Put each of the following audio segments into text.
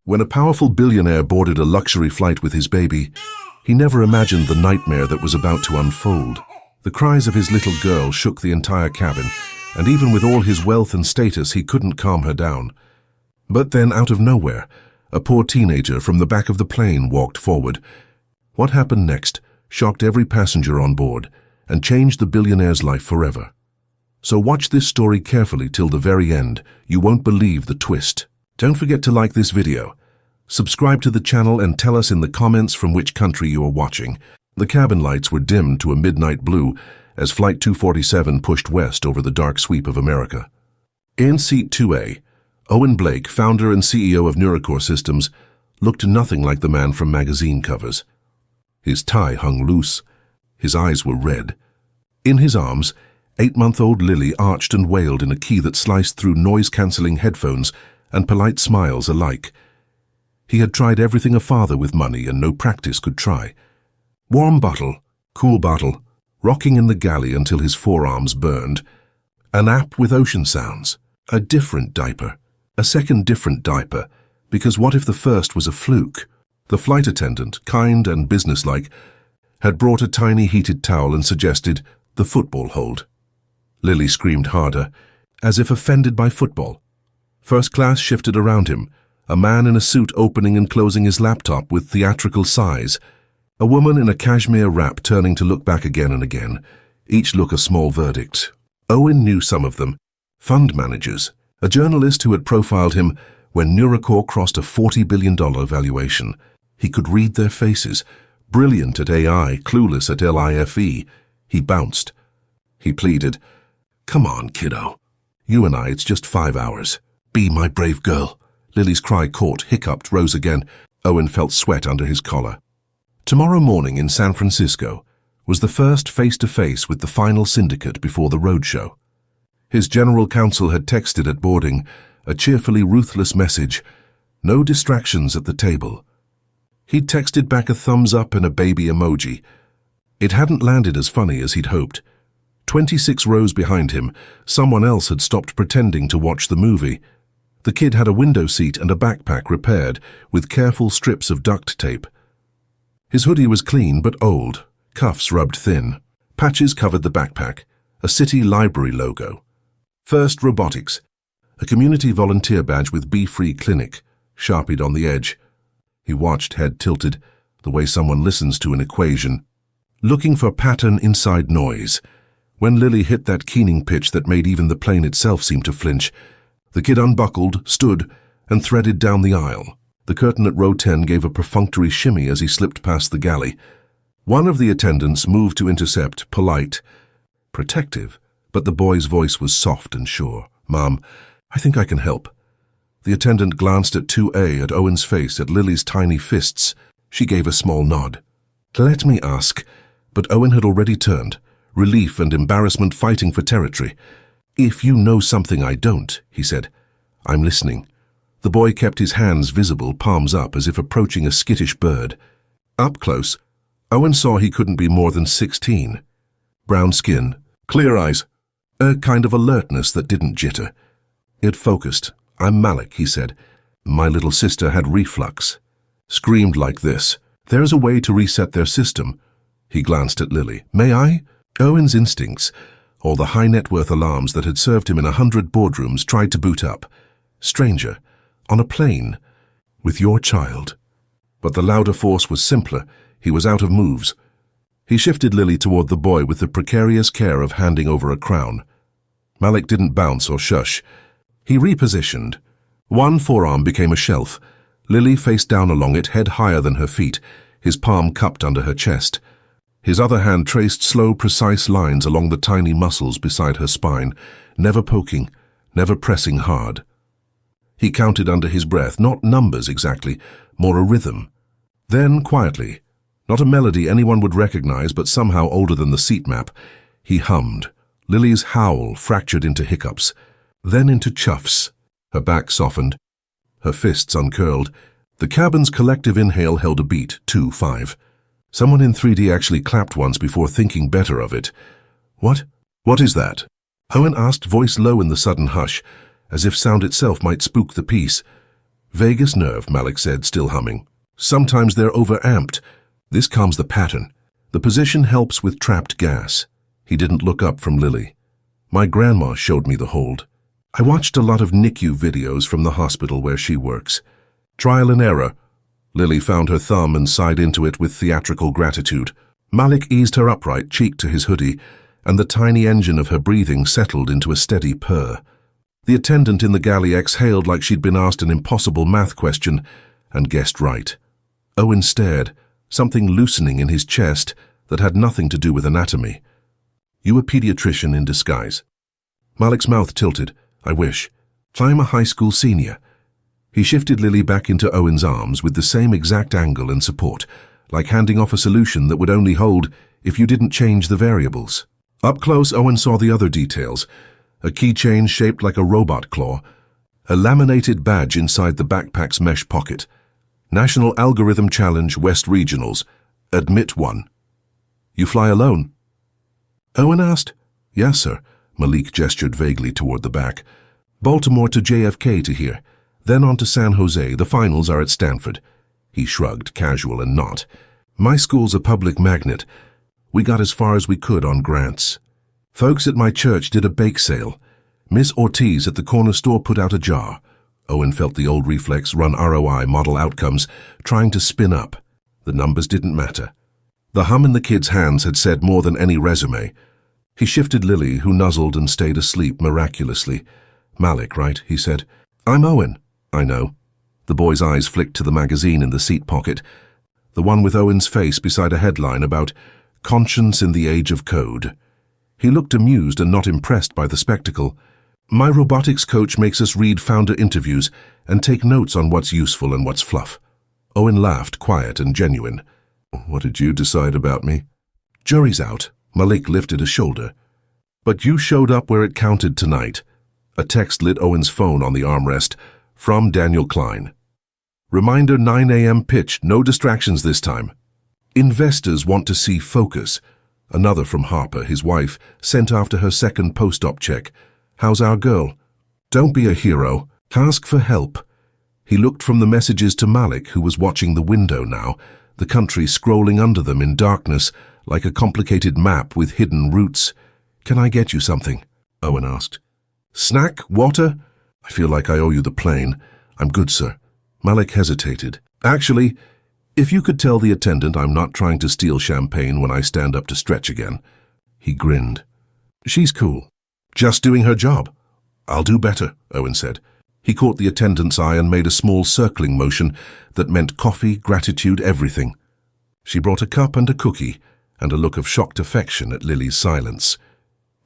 When a powerful billionaire boarded a luxury flight with his baby, he never imagined the nightmare that was about to unfold. The cries of his little girl shook the entire cabin, and even with all his wealth and status, he couldn't calm her down. But then, out of nowhere, a poor teenager from the back of the plane walked forward. What happened next shocked every passenger on board and changed the billionaire's life forever. So watch this story carefully till the very end. You won't believe the twist. Don't forget to like this video. Subscribe to the channel and tell us in the comments from which country you are watching. The cabin lights were dimmed to a midnight blue as Flight 247 pushed west over the dark sweep of America. In Seat 2A, Owen Blake, founder and CEO of Neurocore Systems, looked nothing like the man from magazine covers. His tie hung loose. His eyes were red. In his arms, 8-month-old Lily arched and wailed in a key that sliced through noise-cancelling headphones and polite smiles alike. He had tried everything a father with money and no practice could try. Warm bottle, cool bottle, rocking in the galley until his forearms burned. A nap with ocean sounds. A different diaper. A second different diaper, because what if the first was a fluke? The flight attendant, kind and businesslike, had brought a tiny heated towel and suggested the football hold. Lily screamed harder, as if offended by football. First class shifted around him, a man in a suit opening and closing his laptop with theatrical sighs, a woman in a cashmere wrap turning to look back again and again, each look a small verdict. Owen knew some of them. Fund managers, a journalist who had profiled him when Neurocore crossed a $40 billion valuation. He could read their faces, brilliant at AI, clueless at LIFE. He bounced. He pleaded, "Come on, kiddo. You and I, it's just 5 hours. Be my brave girl." Lily's cry caught, hiccuped, rose again. Owen felt sweat under his collar. Tomorrow morning in San Francisco was the first face-to-face with the final syndicate before the roadshow. His general counsel had texted at boarding a cheerfully ruthless message, "No distractions at the table." He'd texted back a thumbs up and a baby emoji. It hadn't landed as funny as he'd hoped. 26 rows behind him, someone else had stopped pretending to watch the movie. The kid had a window seat and a backpack repaired with careful strips of duct tape. His hoodie was clean but old, cuffs rubbed thin. Patches covered the backpack, a city library logo. First Robotics, a community volunteer badge with Be Free Clinic, sharpied on the edge. He watched, head tilted, the way someone listens to an equation, looking for pattern inside noise. When Lily hit that keening pitch that made even the plane itself seem to flinch, the kid unbuckled, stood, and threaded down the aisle. The curtain at row 10 gave a perfunctory shimmy as he slipped past the galley. One of the attendants moved to intercept, polite, protective, but the boy's voice was soft and sure. "Mom, I think I can help." The attendant glanced at 2A, at Owen's face, at Lily's tiny fists. She gave a small nod. "Let me ask." But Owen had already turned, relief and embarrassment fighting for territory. "If you know something I don't," he said. "I'm listening." The boy kept his hands visible, palms up, as if approaching a skittish bird. Up close, Owen saw he couldn't be more than 16. Brown skin, clear eyes, a kind of alertness that didn't jitter. It focused. "I'm Malik," he said. "My little sister had reflux." Screamed like this. "There's a way to reset their system." He glanced at Lily. "May I?" Owen's instincts, or the high-net-worth alarms that had served him in 100 boardrooms, tried to boot up. Stranger, on a plane, with your child. But the louder force was simpler. He was out of moves. He shifted Lily toward the boy with the precarious care of handing over a crown. Malik didn't bounce or shush. He repositioned. One forearm became a shelf. Lily faced down along it, head higher than her feet, his palm cupped under her chest. His other hand traced slow, precise lines along the tiny muscles beside her spine, never poking, never pressing hard. He counted under his breath, not numbers exactly, more a rhythm. Then, quietly, not a melody anyone would recognize but somehow older than the seat map, he hummed. Lily's howl fractured into hiccups, then into chuffs. Her back softened, her fists uncurled. The cabin's collective inhale held a beat, 2-5. Someone in 3D actually clapped once before thinking better of it. "What? What is that?" Owen asked, voice low in the sudden hush, as if sound itself might spook the peace. Vagus nerve, Malik said, still humming. Sometimes they're overamped. This calms the pattern. The position helps with trapped gas. He didn't look up from Lily. My grandma showed me the hold. I watched a lot of NICU videos from the hospital where she works. Trial and error. Lily found her thumb and sighed into it with theatrical gratitude. Malik eased her upright, cheek to his hoodie, and the tiny engine of her breathing settled into a steady purr. The attendant in the galley exhaled like she'd been asked an impossible math question and guessed right. Owen stared, something loosening in his chest that had nothing to do with anatomy. You a pediatrician in disguise? Malik's mouth tilted. I wish. I'm a high school senior. He shifted Lily back into Owen's arms with the same exact angle and support, like handing off a solution that would only hold if you didn't change the variables. Up close, Owen saw the other details. A keychain shaped like a robot claw, a laminated badge inside the backpack's mesh pocket. National Algorithm Challenge West Regionals. Admit 1. You fly alone? Owen asked. Yes, sir. Malik gestured vaguely toward the back. Baltimore to JFK to here, then on to San Jose. The finals are at Stanford. He shrugged, casual and not. My school's a public magnet. We got as far as we could on grants. Folks at my church did a bake sale. Miss Ortiz at the corner store put out a jar. Owen felt the old reflex run ROI model outcomes, trying to spin up. The numbers didn't matter. The hum in the kid's hands had said more than any resume. He shifted Lily, who nuzzled and stayed asleep miraculously. Malik, right? He said. I'm Owen. I know. The boy's eyes flicked to the magazine in the seat pocket, the one with Owen's face beside a headline about Conscience in the Age of Code. He looked amused and not impressed by the spectacle. My robotics coach makes us read founder interviews and take notes on what's useful and what's fluff. Owen laughed, quiet and genuine. What did you decide about me? Jury's out. Malik lifted a shoulder. But you showed up where it counted tonight. A text lit Owen's phone on the armrest. From Daniel Klein. Reminder 9 a.m. pitch, no distractions this time. Investors want to see focus. Another from Harper, his wife, sent after her second post-op check. How's our girl? Don't be a hero. Ask for help. He looked from the messages to Malik, who was watching the window now, the country scrolling under them in darkness, like a complicated map with hidden routes. Can I get you something? Owen asked. Snack? Water? I feel like I owe you the plane. I'm good, sir. Malik hesitated. Actually, if you could tell the attendant I'm not trying to steal champagne when I stand up to stretch again. He grinned. She's cool. Just doing her job. I'll do better, Owen said. He caught the attendant's eye and made a small circling motion that meant coffee, gratitude, everything. She brought a cup and a cookie, and a look of shocked affection at Lily's silence.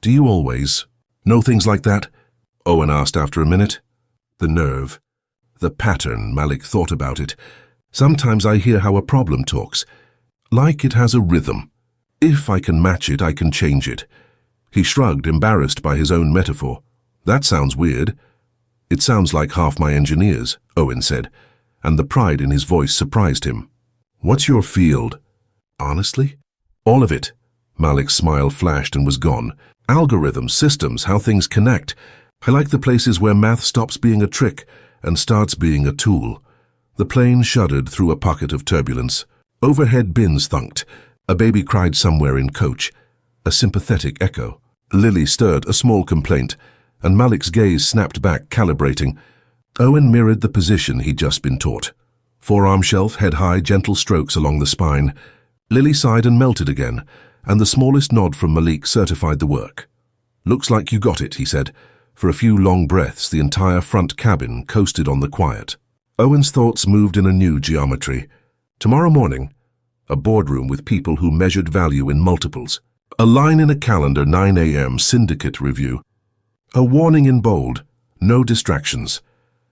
Do you always know things like that? Owen asked after a minute. The nerve. The pattern, Malik thought about it. Sometimes I hear how a problem talks. Like it has a rhythm. If I can match it, I can change it. He shrugged, embarrassed by his own metaphor. That sounds weird. It sounds like half my engineers, Owen said, and the pride in his voice surprised him. What's your field? Honestly? All of it. Malik's smile flashed and was gone. Algorithms, systems, how things connect. I like the places where math stops being a trick and starts being a tool. The plane shuddered through a pocket of turbulence. Overhead bins thunked. A baby cried somewhere in coach. A sympathetic echo. Lily stirred a small complaint, and Malik's gaze snapped back, calibrating. Owen mirrored the position he'd just been taught. Forearm shelf, head high, gentle strokes along the spine. Lily sighed and melted again, and the smallest nod from Malik certified the work. Looks like you got it, he said. For a few long breaths, the entire front cabin coasted on the quiet. Owen's thoughts moved in a new geometry. Tomorrow morning, a boardroom with people who measured value in multiples. A line in a calendar, 9 a.m., syndicate review. A warning in bold, no distractions.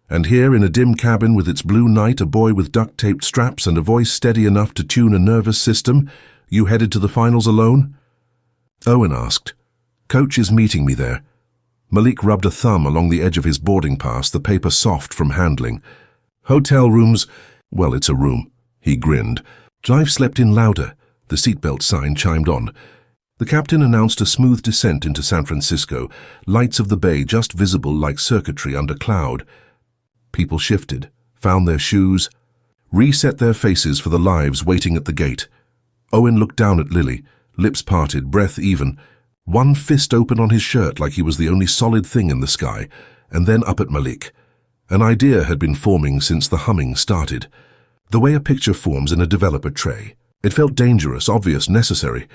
And here in a dim cabin with its blue night, a boy with duct-taped straps and a voice steady enough to tune a nervous system, you headed to the finals alone? Owen asked. Coach is meeting me there. Malik rubbed a thumb along the edge of his boarding pass, the paper soft from handling. Hotel rooms, well, it's a room. He grinned. I've slept in louder. The seatbelt sign chimed on. The captain announced a smooth descent into San Francisco, lights of the bay just visible like circuitry under cloud. People shifted, found their shoes, reset their faces for the lives waiting at the gate. Owen looked down at Lily, lips parted, breath even, one fist open on his shirt like he was the only solid thing in the sky, and then up at Malik. An idea had been forming since the humming started. The way a picture forms in a developer tray. It felt dangerous, obvious, necessary.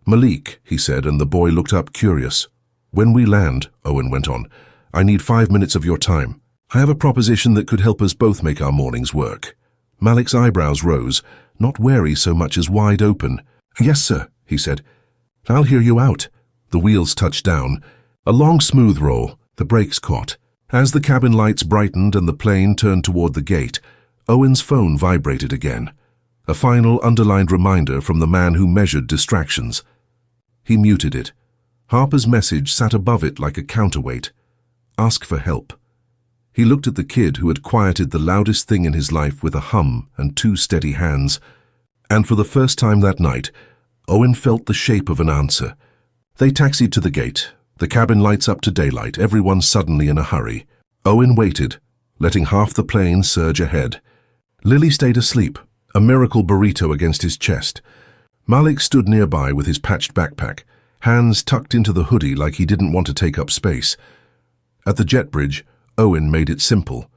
"Malik," he said, and the boy looked up, curious. "When we land," Owen went on, "I need 5 minutes of your time. I have a proposition that could help us both make our mornings work." Malik's eyebrows rose, not wary so much as wide open. "Yes, sir," he said. "I'll hear you out." The wheels touched down. A long, smooth roll. The brakes caught. As the cabin lights brightened and the plane turned toward the gate, Owen's phone vibrated again. A final underlined reminder from the man who measured distractions. He muted it. Harper's message sat above it like a counterweight. Ask for help. He looked at the kid who had quieted the loudest thing in his life with a hum and 2 steady hands. And for the first time that night, Owen felt the shape of an answer. They taxied to the gate, the cabin lights up to daylight, everyone suddenly in a hurry. Owen waited, letting half the plane surge ahead. Lily stayed asleep, a miracle burrito against his chest. Malik stood nearby with his patched backpack, hands tucked into the hoodie like he didn't want to take up space. At the jet bridge, Owen made it simple.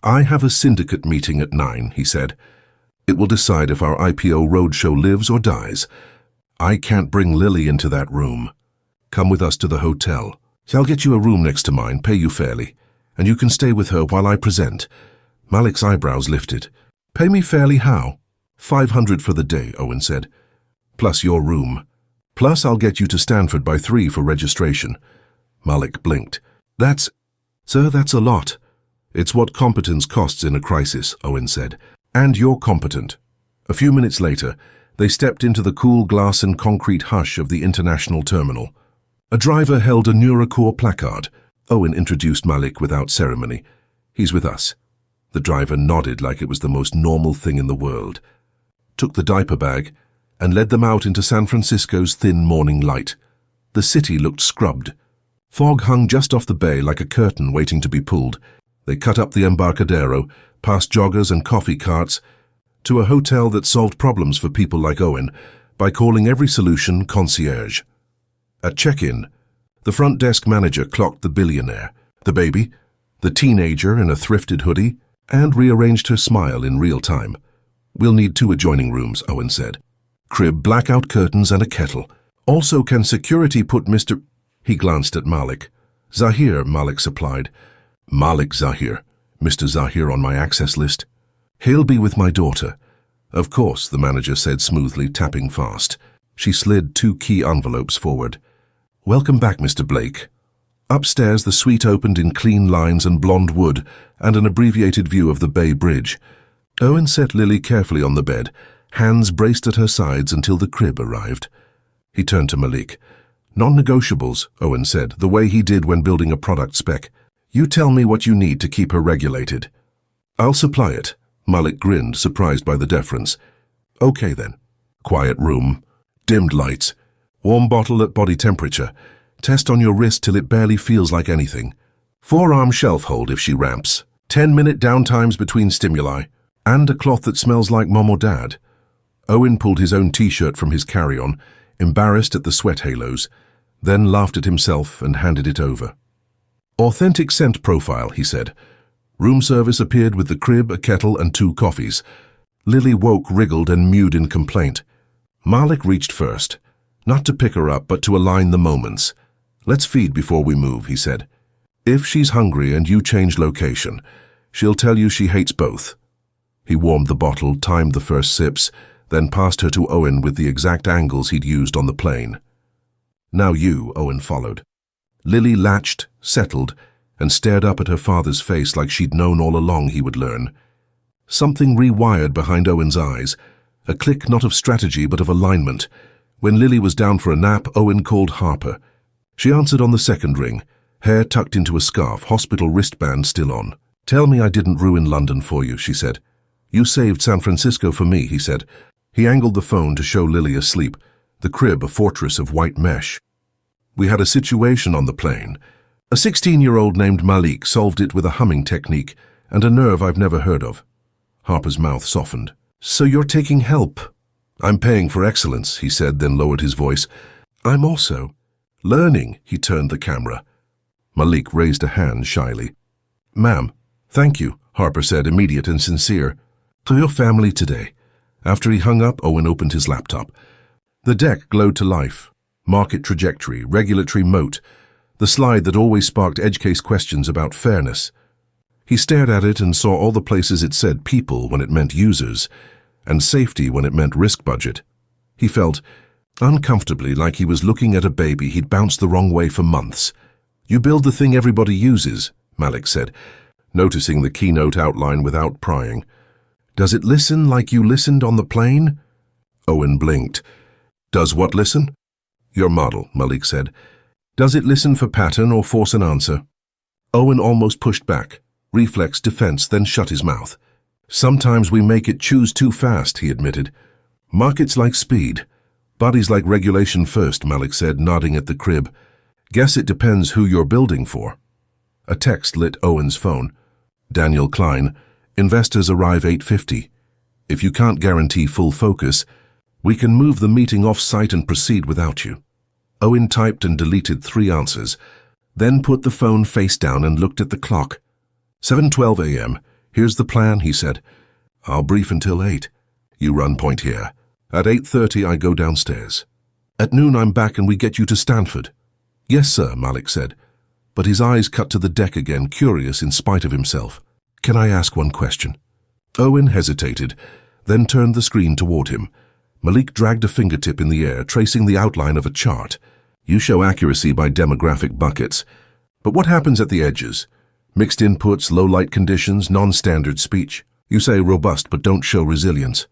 "I have a syndicate meeting at 9, he said. "It will decide if our IPO roadshow lives or dies. I can't bring Lily into that room. Come with us to the hotel. I'll get you a room next to mine, pay you fairly, and you can stay with her while I present." Malik's eyebrows lifted. "Pay me fairly how?" "500 for the day," Owen said. "Plus your room. Plus I'll get you to Stanford by 3 for registration." Malik blinked. Sir, that's a lot." "It's what competence costs in a crisis," Owen said. "And you're competent." A few minutes later, they stepped into the cool glass and concrete hush of the international terminal. A driver held a Nuracore placard. Owen introduced Malik without ceremony. "He's with us." The driver nodded like it was the most normal thing in the world, took the diaper bag, and led them out into San Francisco's thin morning light. The city looked scrubbed. Fog hung just off the bay like a curtain waiting to be pulled. They cut up the Embarcadero, past joggers and coffee carts, to a hotel that solved problems for people like Owen by calling every solution concierge. At check-in, the front desk manager clocked the billionaire, the baby, the teenager in a thrifted hoodie, and rearranged her smile in real time. "We'll need 2 adjoining rooms," Owen said. "Crib, blackout curtains, and a kettle. Also, can security put Mr. He glanced at Malik. "Zahir," Malik supplied. "Malik Zahir. Mr. Zahir on my access list." "He'll be with my daughter." "Of course," the manager said smoothly, tapping fast. She slid 2 key envelopes forward. "Welcome back, Mr. Blake." Upstairs, the suite opened in clean lines and blonde wood and an abbreviated view of the Bay Bridge. Owen set Lily carefully on the bed, hands braced at her sides until the crib arrived. He turned to Malik. "Non-negotiables," Owen said, the way he did when building a product spec. "You tell me what you need to keep her regulated." "I'll supply it." Malik grinned, surprised by the deference. "Okay then. Quiet room. Dimmed lights. Warm bottle at body temperature. Test on your wrist till it barely feels like anything. 4-arm shelf hold if she ramps. 10-minute downtimes between stimuli. And a cloth that smells like mom or dad." Owen pulled his own t-shirt from his carry-on, embarrassed at the sweat halos, then laughed at himself and handed it over. "Authentic scent profile," he said. Room service appeared with the crib, a kettle, and 2 coffees. Lily woke, wriggled, and mewed in complaint. Malik reached first, not to pick her up, but to align the moments. "Let's feed before we move," he said. "If she's hungry and you change location, she'll tell you she hates both." He warmed the bottle, timed the first sips, then passed her to Owen with the exact angles he'd used on the plane. "Now you," Owen followed. Lily latched, settled, and stared up at her father's face like she'd known all along he would learn. Something rewired behind Owen's eyes, a click not of strategy but of alignment. When Lily was down for a nap, Owen called Harper. She answered on the second ring, hair tucked into a scarf, hospital wristband still on. "Tell me I didn't ruin London for you," she said. "You saved San Francisco for me," he said. He angled the phone to show Lily asleep, the crib a fortress of white mesh. "We had a situation on the plane. A 16-year-old named Malik solved it with a humming technique, and a nerve I've never heard of. Harper's mouth softened. So you're taking help? I'm paying for excellence, he said, then lowered his voice. I'm also learning, he turned the camera. Malik raised a hand shyly. Ma'am, thank you, Harper said, immediate and sincere. To your family today. After he hung up, Owen opened his laptop. The deck glowed to life. Market trajectory, regulatory moat, the slide that always sparked edge case questions about fairness. He stared at it and saw all the places it said people when it meant users, and safety when it meant risk budget. He felt uncomfortably like he was looking at a baby he'd bounced the wrong way for months. You build the thing everybody uses, Malik said, noticing the keynote outline without prying. Does it listen like you listened on the plane? Owen blinked. Does what listen? Your model, Malik said. Does it listen for pattern or force an answer? Owen almost pushed back. Reflex defense, then shut his mouth. Sometimes we make it choose too fast, he admitted. Markets like speed. Bodies like regulation first, Malik said, nodding at the crib. Guess it depends who you're building for. A text lit Owen's phone. Daniel Klein, investors arrive 8:50. If you can't guarantee full focus, we can move the meeting off-site and proceed without you. Owen typed and deleted 3 answers, then put the phone face down and looked at the clock. 7:12 a.m. Here's the plan, he said. I'll brief until 8. You run point here. At 8:30 I go downstairs. At noon I'm back and we get you to Stanford. Yes, sir, Malik said. But his eyes cut to the deck again, curious in spite of himself. Can I ask one question? Owen hesitated, then turned the screen toward him. Malik dragged a fingertip in the air, tracing the outline of a chart. You show accuracy by demographic buckets. But what happens at the edges? Mixed inputs, low-light conditions, non-standard speech. You say robust but don't show resilience.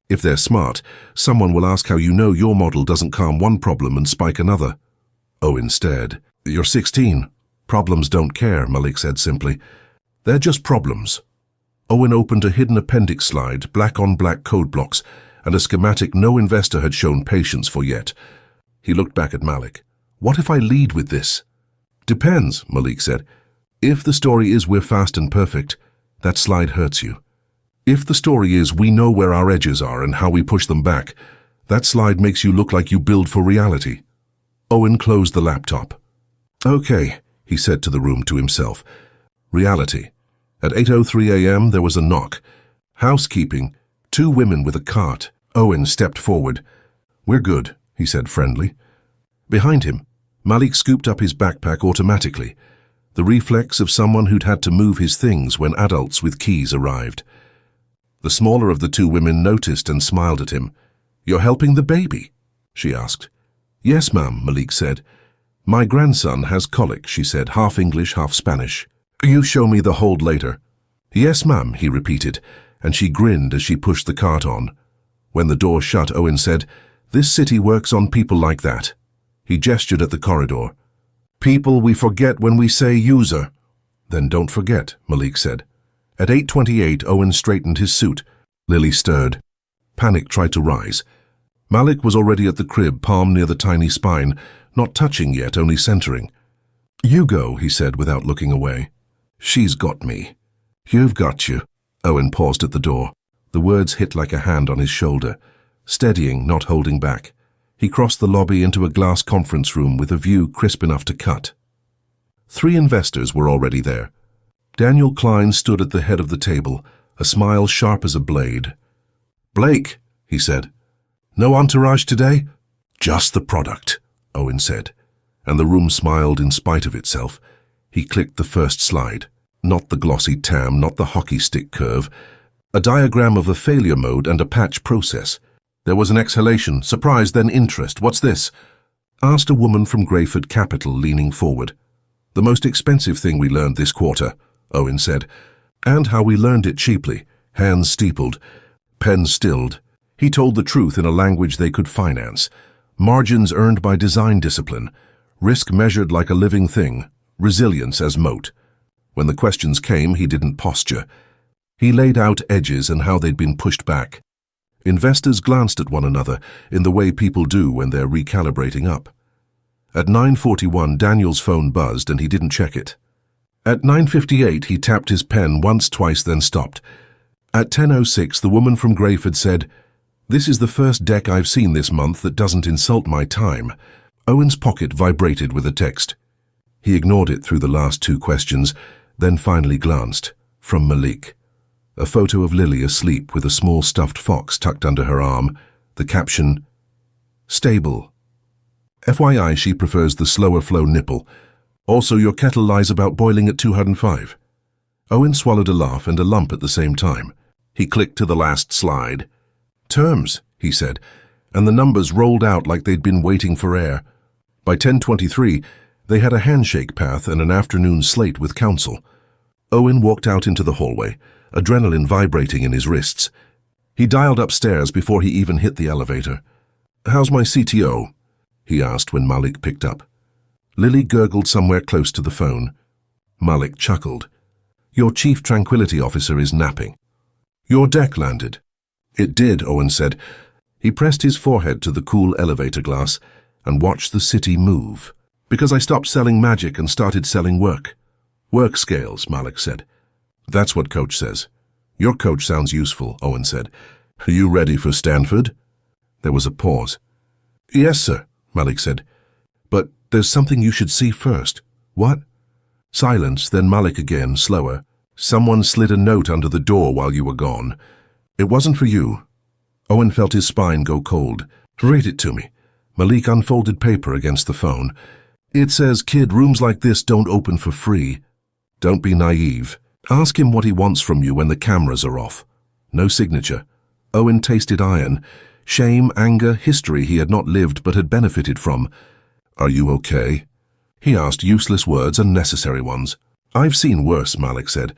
If they're smart, someone will ask how you know your model doesn't calm one problem and spike another. Owen stared. You're 16. Problems don't care, Malik said simply. They're just problems. Owen opened a hidden appendix slide, black on black code blocks, and a schematic no investor had shown patience for yet. He looked back at Malik. What if I lead with this? Depends, Malik said. If the story is we're fast and perfect, that slide hurts you. If the story is we know where our edges are and how we push them back, that slide makes you look like you build for reality. Owen closed the laptop. Okay, he said to the room to himself. Reality. At 8:03 a.m. there was a knock. Housekeeping. 2 women with a cart. Owen stepped forward. We're good, he said friendly. Behind him, Malik scooped up his backpack automatically, the reflex of someone who'd had to move his things when adults with keys arrived. The smaller of the 2 women noticed and smiled at him. You're helping the baby? She asked. Yes, ma'am, Malik said. My grandson has colic, she said, half English, half Spanish. You show me the hold later. Yes, ma'am, he repeated, and she grinned as she pushed the cart on. When the door shut, Owen said, This city works on people like that. He gestured at the corridor. People we forget when we say user. Then don't forget, Malik said. At 8:28, Owen straightened his suit. Lily stirred. Panic tried to rise. Malik was already at the crib, palm near the tiny spine, not touching yet, only centering. You go, he said without looking away. She's got me. You've got you. Owen paused at the door. The words hit like a hand on his shoulder, steadying, not holding back. He crossed the lobby into a glass conference room with a view crisp enough to cut. 3 investors were already there. Daniel Klein stood at the head of the table, a smile sharp as a blade. Blake, he said. No entourage today? Just the product, Owen said, and the room smiled in spite of itself. He clicked the first slide. Not the glossy tam, not the hockey stick curve. A diagram of a failure mode and a patch process. There was an exhalation, surprise, then interest. What's this? Asked a woman from Grayford Capital, leaning forward. The most expensive thing we learned this quarter, Owen said, and how we learned it cheaply, hands steepled, pen stilled. He told the truth in a language they could finance. Margins earned by design discipline, risk measured like a living thing, resilience as moat. When the questions came, he didn't posture. He laid out edges and how they'd been pushed back. Investors glanced at one another in the way people do when they're recalibrating up. At 9:41, Daniel's phone buzzed and he didn't check it. At 9:58, he tapped his pen once, twice, then stopped. At 10:06, the woman from Grayford said, "This is the first deck I've seen this month that doesn't insult my time." Owen's pocket vibrated with a text. He ignored it through the last two questions, then finally glanced. From Malik. A photo of Lily asleep with a small stuffed fox tucked under her arm. The caption, "Stable. FYI, she prefers the slower flow nipple. Also, your kettle lies about boiling at 205. Owen swallowed a laugh and a lump at the same time. He clicked to the last slide. "Terms," he said, and the numbers rolled out like they'd been waiting for air. By 10:23, they had a handshake path and an afternoon slate with counsel. Owen walked out into the hallway, adrenaline vibrating in his wrists. He dialed upstairs before he even hit the elevator. "How's my CTO?" he asked when Malik picked up. Lily gurgled somewhere close to the phone. Malik chuckled. "Your chief tranquility officer is napping." "Your deck landed." "It did," Owen said. He pressed his forehead to the cool elevator glass and watched the city move. "Because I stopped selling magic and started selling work." "Work scales," Malik said. "That's what Coach says." "Your coach sounds useful," Owen said. "Are you ready for Stanford?" There was a pause. "Yes, sir," Malik said. "But there's something you should see first." "What?" Silence, then Malik again, slower. "Someone slid a note under the door while you were gone. It wasn't for you." Owen felt his spine go cold. "Read it to me." Malik unfolded paper against the phone. "It says, 'Kid, rooms like this don't open for free. Don't be naive. Ask him what he wants from you when the cameras are off.'" No signature. Owen tasted iron. Shame, anger, history he had not lived but had benefited from. "Are you okay?" He asked useless words and necessary ones. "I've seen worse," Malik said.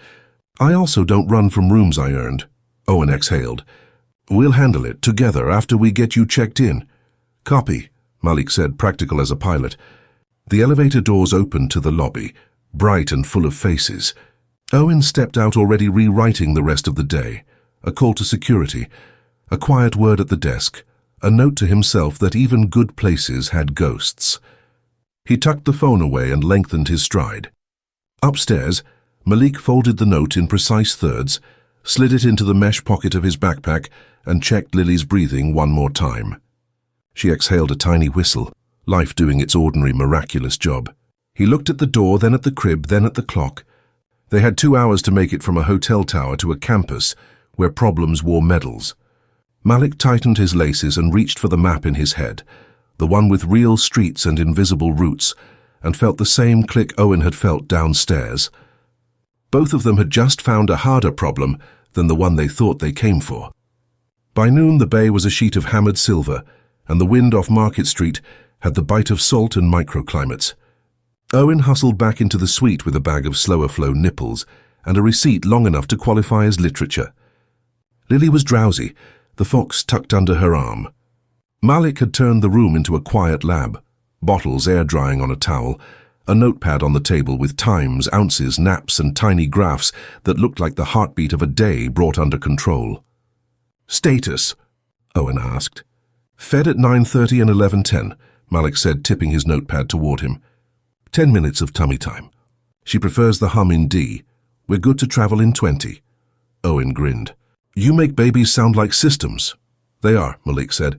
"I also don't run from rooms I earned." Owen exhaled. "We'll handle it together after we get you checked in." "Copy," Malik said, practical as a pilot. The elevator doors opened to the lobby, bright and full of faces. Owen stepped out already rewriting the rest of the day. A call to security, a quiet word at the desk, a note to himself that even good places had ghosts. He tucked the phone away and lengthened his stride. Upstairs, Malik folded the note in precise thirds, slid it into the mesh pocket of his backpack, and checked Lily's breathing one more time. She exhaled a tiny whistle, life doing its ordinary miraculous job. He looked at the door, then at the crib, then at the clock. They had 2 hours to make it from a hotel tower to a campus where problems wore medals. Malik tightened his laces and reached for the map in his head, the one with real streets and invisible routes, and felt the same click Owen had felt downstairs. Both of them had just found a harder problem than the one they thought they came for. By noon, the bay was a sheet of hammered silver, and the wind off Market Street had the bite of salt and microclimates. Owen hustled back into the suite with a bag of slower-flow nipples and a receipt long enough to qualify as literature. Lily was drowsy, the fox tucked under her arm. Malik had turned the room into a quiet lab, bottles air-drying on a towel, a notepad on the table with times, ounces, naps, and tiny graphs that looked like the heartbeat of a day brought under control. "Status?" Owen asked. "Fed at 9:30 and 11:10, Malik said, tipping his notepad toward him. 10 minutes of tummy time. She prefers the hum in D. We're good to travel in 20. Owen grinned. "You make babies sound like systems." "They are," Malik said.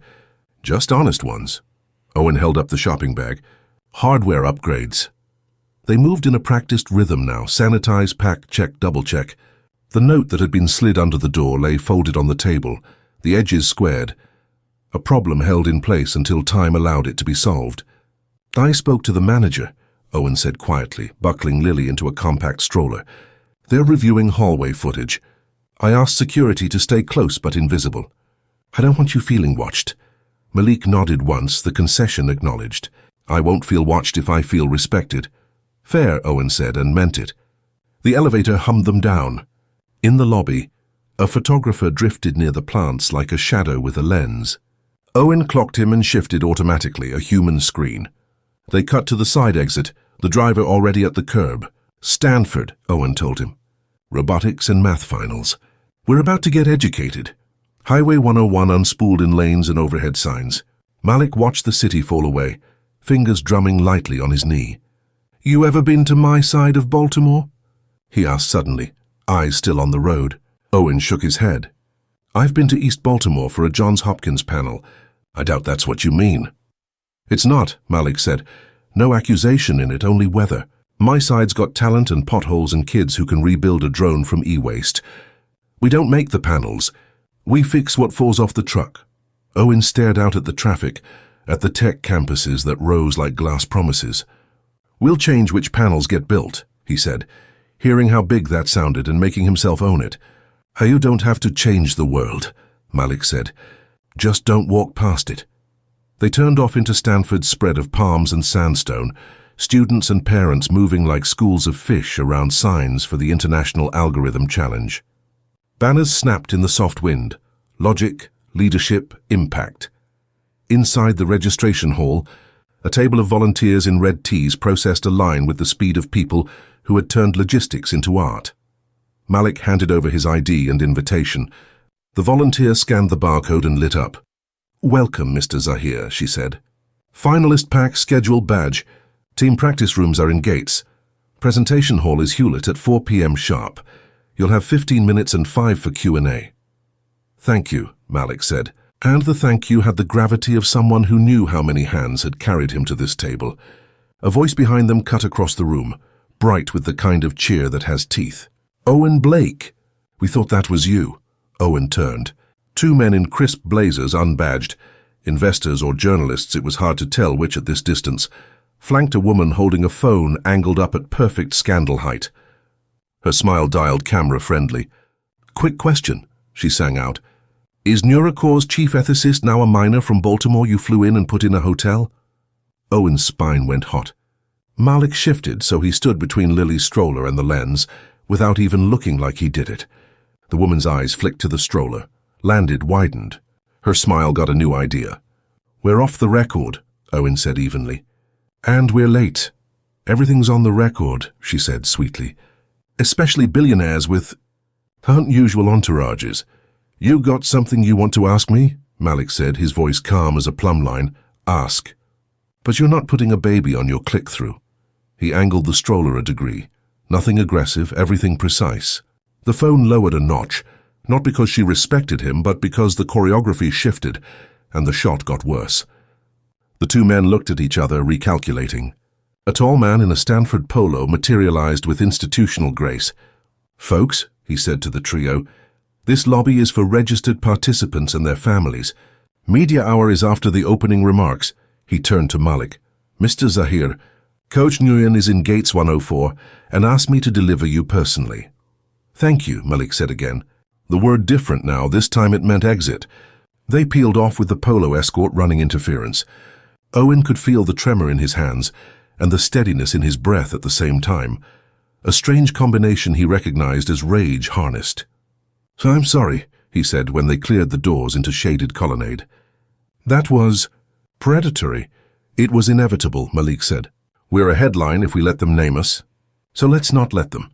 "Just honest ones." Owen held up the shopping bag. "Hardware upgrades." They moved in a practiced rhythm now, sanitize, pack, check, double-check. The note that had been slid under the door lay folded on the table, the edges squared. A problem held in place until time allowed it to be solved. "I spoke to the manager," Owen said quietly, buckling Lily into a compact stroller. "They're reviewing hallway footage. I asked security to stay close but invisible. I don't want you feeling watched." Malik nodded once, the concession acknowledged. "I won't feel watched if I feel respected." "Fair," Owen said, and meant it. The elevator hummed them down. In the lobby, a photographer drifted near the plants like a shadow with a lens. Owen clocked him and shifted automatically, a human screen. They cut to the side exit, the driver already at the curb. "Stanford," Owen told him. "Robotics and math finals. We're about to get educated." Highway 101 unspooled in lanes and overhead signs. Malik watched the city fall away, fingers drumming lightly on his knee. "You ever been to my side of Baltimore?" he asked suddenly, eyes still on the road. Owen shook his head. I've been to East Baltimore for a Johns Hopkins panel. I doubt that's what you mean. It's not, Malik said. No accusation in it, only weather. My side's got talent and potholes and kids who can rebuild a drone from e-waste. We don't make the panels. We fix what falls off the truck. Owen stared out at the traffic, at the tech campuses that rose like glass promises. We'll change which panels get built, he said, hearing how big that sounded and making himself own it. You don't have to change the world, Malik said. Just don't walk past it. They turned off into Stanford's spread of palms and sandstone, students and parents moving like schools of fish around signs for the International Algorithm Challenge. Banners snapped in the soft wind. Logic, leadership, impact. Inside the registration hall, a table of volunteers in red tees processed a line with the speed of people who had turned logistics into art. Malik handed over his ID and invitation. The volunteer scanned the barcode and lit up. Welcome, Mr. Zahir, she said. Finalist pack, schedule, badge. Team practice rooms are in Gates. Presentation hall is Hewlett at 4 p.m. sharp. You'll have 15 minutes and 5 for Q&A. Thank you, Malik said, and the thank you had the gravity of someone who knew how many hands had carried him to this table. A voice behind them cut across the room, bright with the kind of cheer that has teeth. Owen Blake! We thought that was you. Owen turned. Two men in crisp blazers, unbadged, investors or journalists, it was hard to tell which at this distance, flanked a woman holding a phone angled up at perfect scandal height. Her smile dialed camera-friendly. Quick question, she sang out. Is Neurocore's chief ethicist now a miner from Baltimore you flew in and put in a hotel? Owen's spine went hot. Malik shifted so he stood between Lily's stroller and the lens, without even looking like he did it. The woman's eyes flicked to the stroller, landed, widened. Her smile got a new idea. We're off the record, Owen said evenly. And we're late. Everything's on the record, she said sweetly. Especially billionaires with unusual entourages. You got something you want to ask me? Malik said, his voice calm as a plumb line. Ask. But you're not putting a baby on your click-through. He angled the stroller a degree. Nothing aggressive, everything precise. The phone lowered a notch, not because she respected him, but because the choreography shifted, and the shot got worse. The two men looked at each other, recalculating. A tall man in a Stanford polo materialized with institutional grace. Folks, he said to the trio, this lobby is for registered participants and their families. Media hour is after the opening remarks. He turned to Malik. Mr. Zahir, Coach Nguyen is in Gates 104 and asked me to deliver you personally. Thank you, Malik said again. The word different now, this time it meant exit. They peeled off with the polo escort running interference. Owen could feel the tremor in his hands and the steadiness in his breath at the same time, a strange combination he recognized as rage harnessed. I'm sorry, he said when they cleared the doors into shaded colonnade. That was predatory. It was inevitable, Malik said. We're a headline if we let them name us. So let's not let them.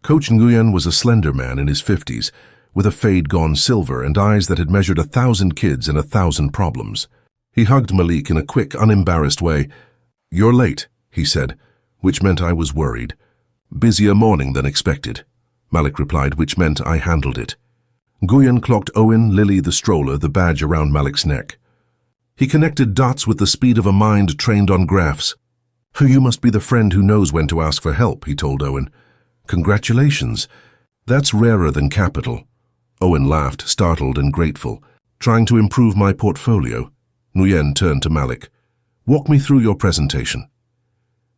Coach Nguyen was a slender man in his 50s, with a fade gone silver and eyes that had measured 1,000 kids and 1,000 problems. He hugged Malik in a quick, unembarrassed way. You're late, he said, which meant I was worried. Busier morning than expected, Malik replied, which meant I handled it. Nguyen clocked Owen, Lily, the stroller, the badge around Malik's neck. He connected dots with the speed of a mind trained on graphs. You must be the friend who knows when to ask for help, he told Owen. Congratulations. That's rarer than capital. Owen laughed, startled and grateful. Trying to improve my portfolio. Nguyen turned to Malik. Walk me through your presentation.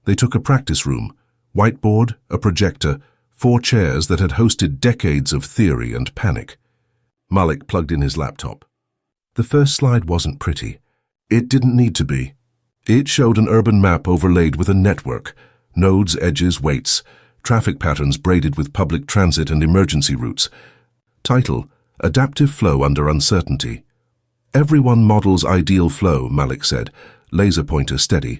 They took a practice room, whiteboard, a projector, 4 chairs that had hosted decades of theory and panic. Malik plugged in his laptop. The first slide wasn't pretty. It didn't need to be. It showed an urban map overlaid with a network, nodes, edges, weights, traffic patterns braided with public transit and emergency routes. Title, Adaptive Flow Under Uncertainty. Everyone models ideal flow, Malik said, laser pointer steady.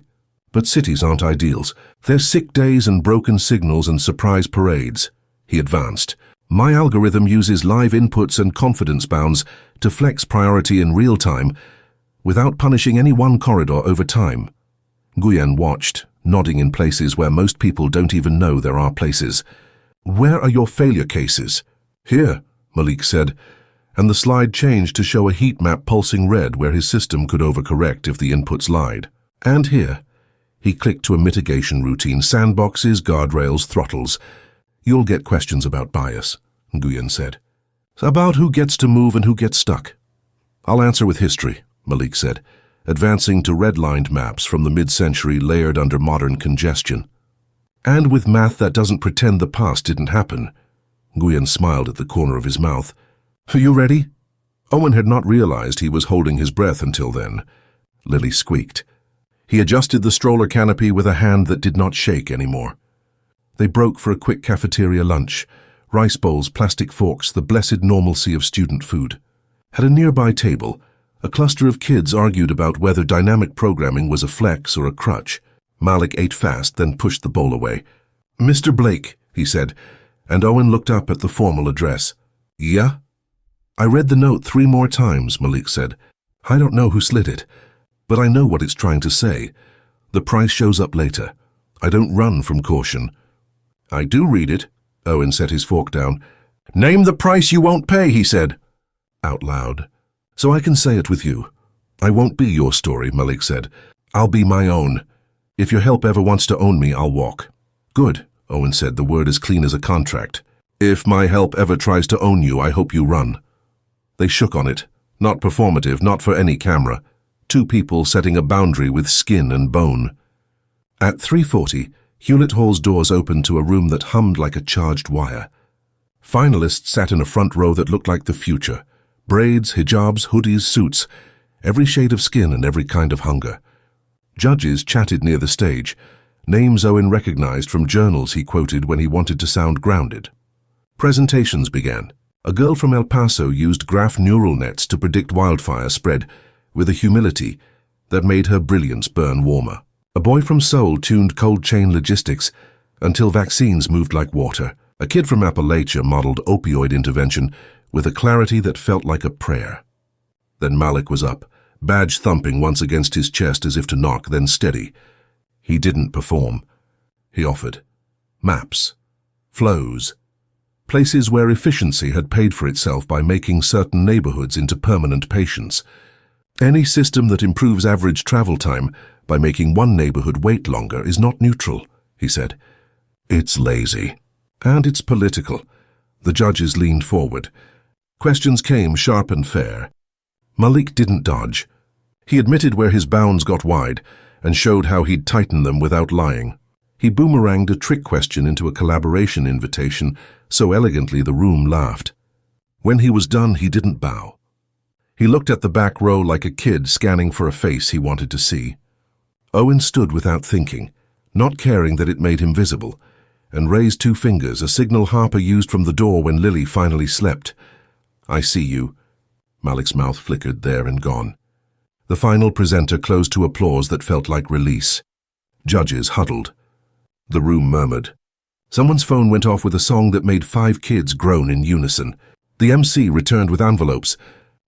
But cities aren't ideals. They're sick days and broken signals and surprise parades. He advanced. My algorithm uses live inputs and confidence bounds to flex priority in real time without punishing any one corridor over time. Nguyen watched, nodding in places where most people don't even know there are places. Where are your failure cases? Here, Malik said, and the slide changed to show a heat map pulsing red where his system could overcorrect if the inputs lied. And here. He clicked to a mitigation routine: sandboxes, guardrails, throttles. You'll get questions about bias, Nguyen said. About who gets to move and who gets stuck. I'll answer with history, Malik said, advancing to red-lined maps from the mid-century layered under modern congestion. And with math that doesn't pretend the past didn't happen. Nguyen smiled at the corner of his mouth. Are you ready? Owen had not realized he was holding his breath until then. Lily squeaked. He adjusted the stroller canopy with a hand that did not shake anymore. They broke for a quick cafeteria lunch. Rice bowls, plastic forks, the blessed normalcy of student food. At a nearby table, a cluster of kids argued about whether dynamic programming was a flex or a crutch. Malik ate fast, then pushed the bowl away. Mr. Blake, he said, and Owen looked up at the formal address. Yeah? I read the note 3 more times, Malik said. I don't know who slid it, but I know what it's trying to say. The price shows up later. I don't run from caution. I do read it. Owen set his fork down. Name the price you won't pay, he said, out loud. So I can say it with you. I won't be your story, Malik said. I'll be my own. If your help ever wants to own me, I'll walk. Good, Owen said, the word as clean as a contract. If my help ever tries to own you, I hope you run. They shook on it. Not performative, not for any camera. 2 people setting a boundary with skin and bone. At 3:40, Hewlett Hall's doors opened to a room that hummed like a charged wire. Finalists sat in a front row that looked like the future. Braids, hijabs, hoodies, suits, every shade of skin and every kind of hunger. Judges chatted near the stage, names Owen recognized from journals he quoted when he wanted to sound grounded. Presentations began. A girl from El Paso used graph neural nets to predict wildfire spread with a humility that made her brilliance burn warmer. A boy from Seoul tuned cold chain logistics until vaccines moved like water. A kid from Appalachia modeled opioid intervention with a clarity that felt like a prayer. Then Malik was up, badge thumping once against his chest as if to knock, then steady. He didn't perform. He offered. Maps. Flows. Places where efficiency had paid for itself by making certain neighborhoods into permanent patients. Any system that improves average travel time by making one neighborhood wait longer is not neutral, he said. It's lazy. And it's political. The judges leaned forward. Questions came sharp and fair. Malik didn't dodge. He admitted where his bounds got wide and showed how he'd tighten them without lying. He boomeranged a trick question into a collaboration invitation so elegantly the room laughed. When he was done, he didn't bow. He looked at the back row like a kid scanning for a face he wanted to see. Owen stood without thinking, not caring that it made him visible, and raised 2 fingers, a signal Harper used from the door when Lily finally slept. I see you. Malik's mouth flickered there and gone. The final presenter closed to applause that felt like release. Judges huddled. The room murmured. Someone's phone went off with a song that made 5 kids groan in unison. The MC returned with envelopes.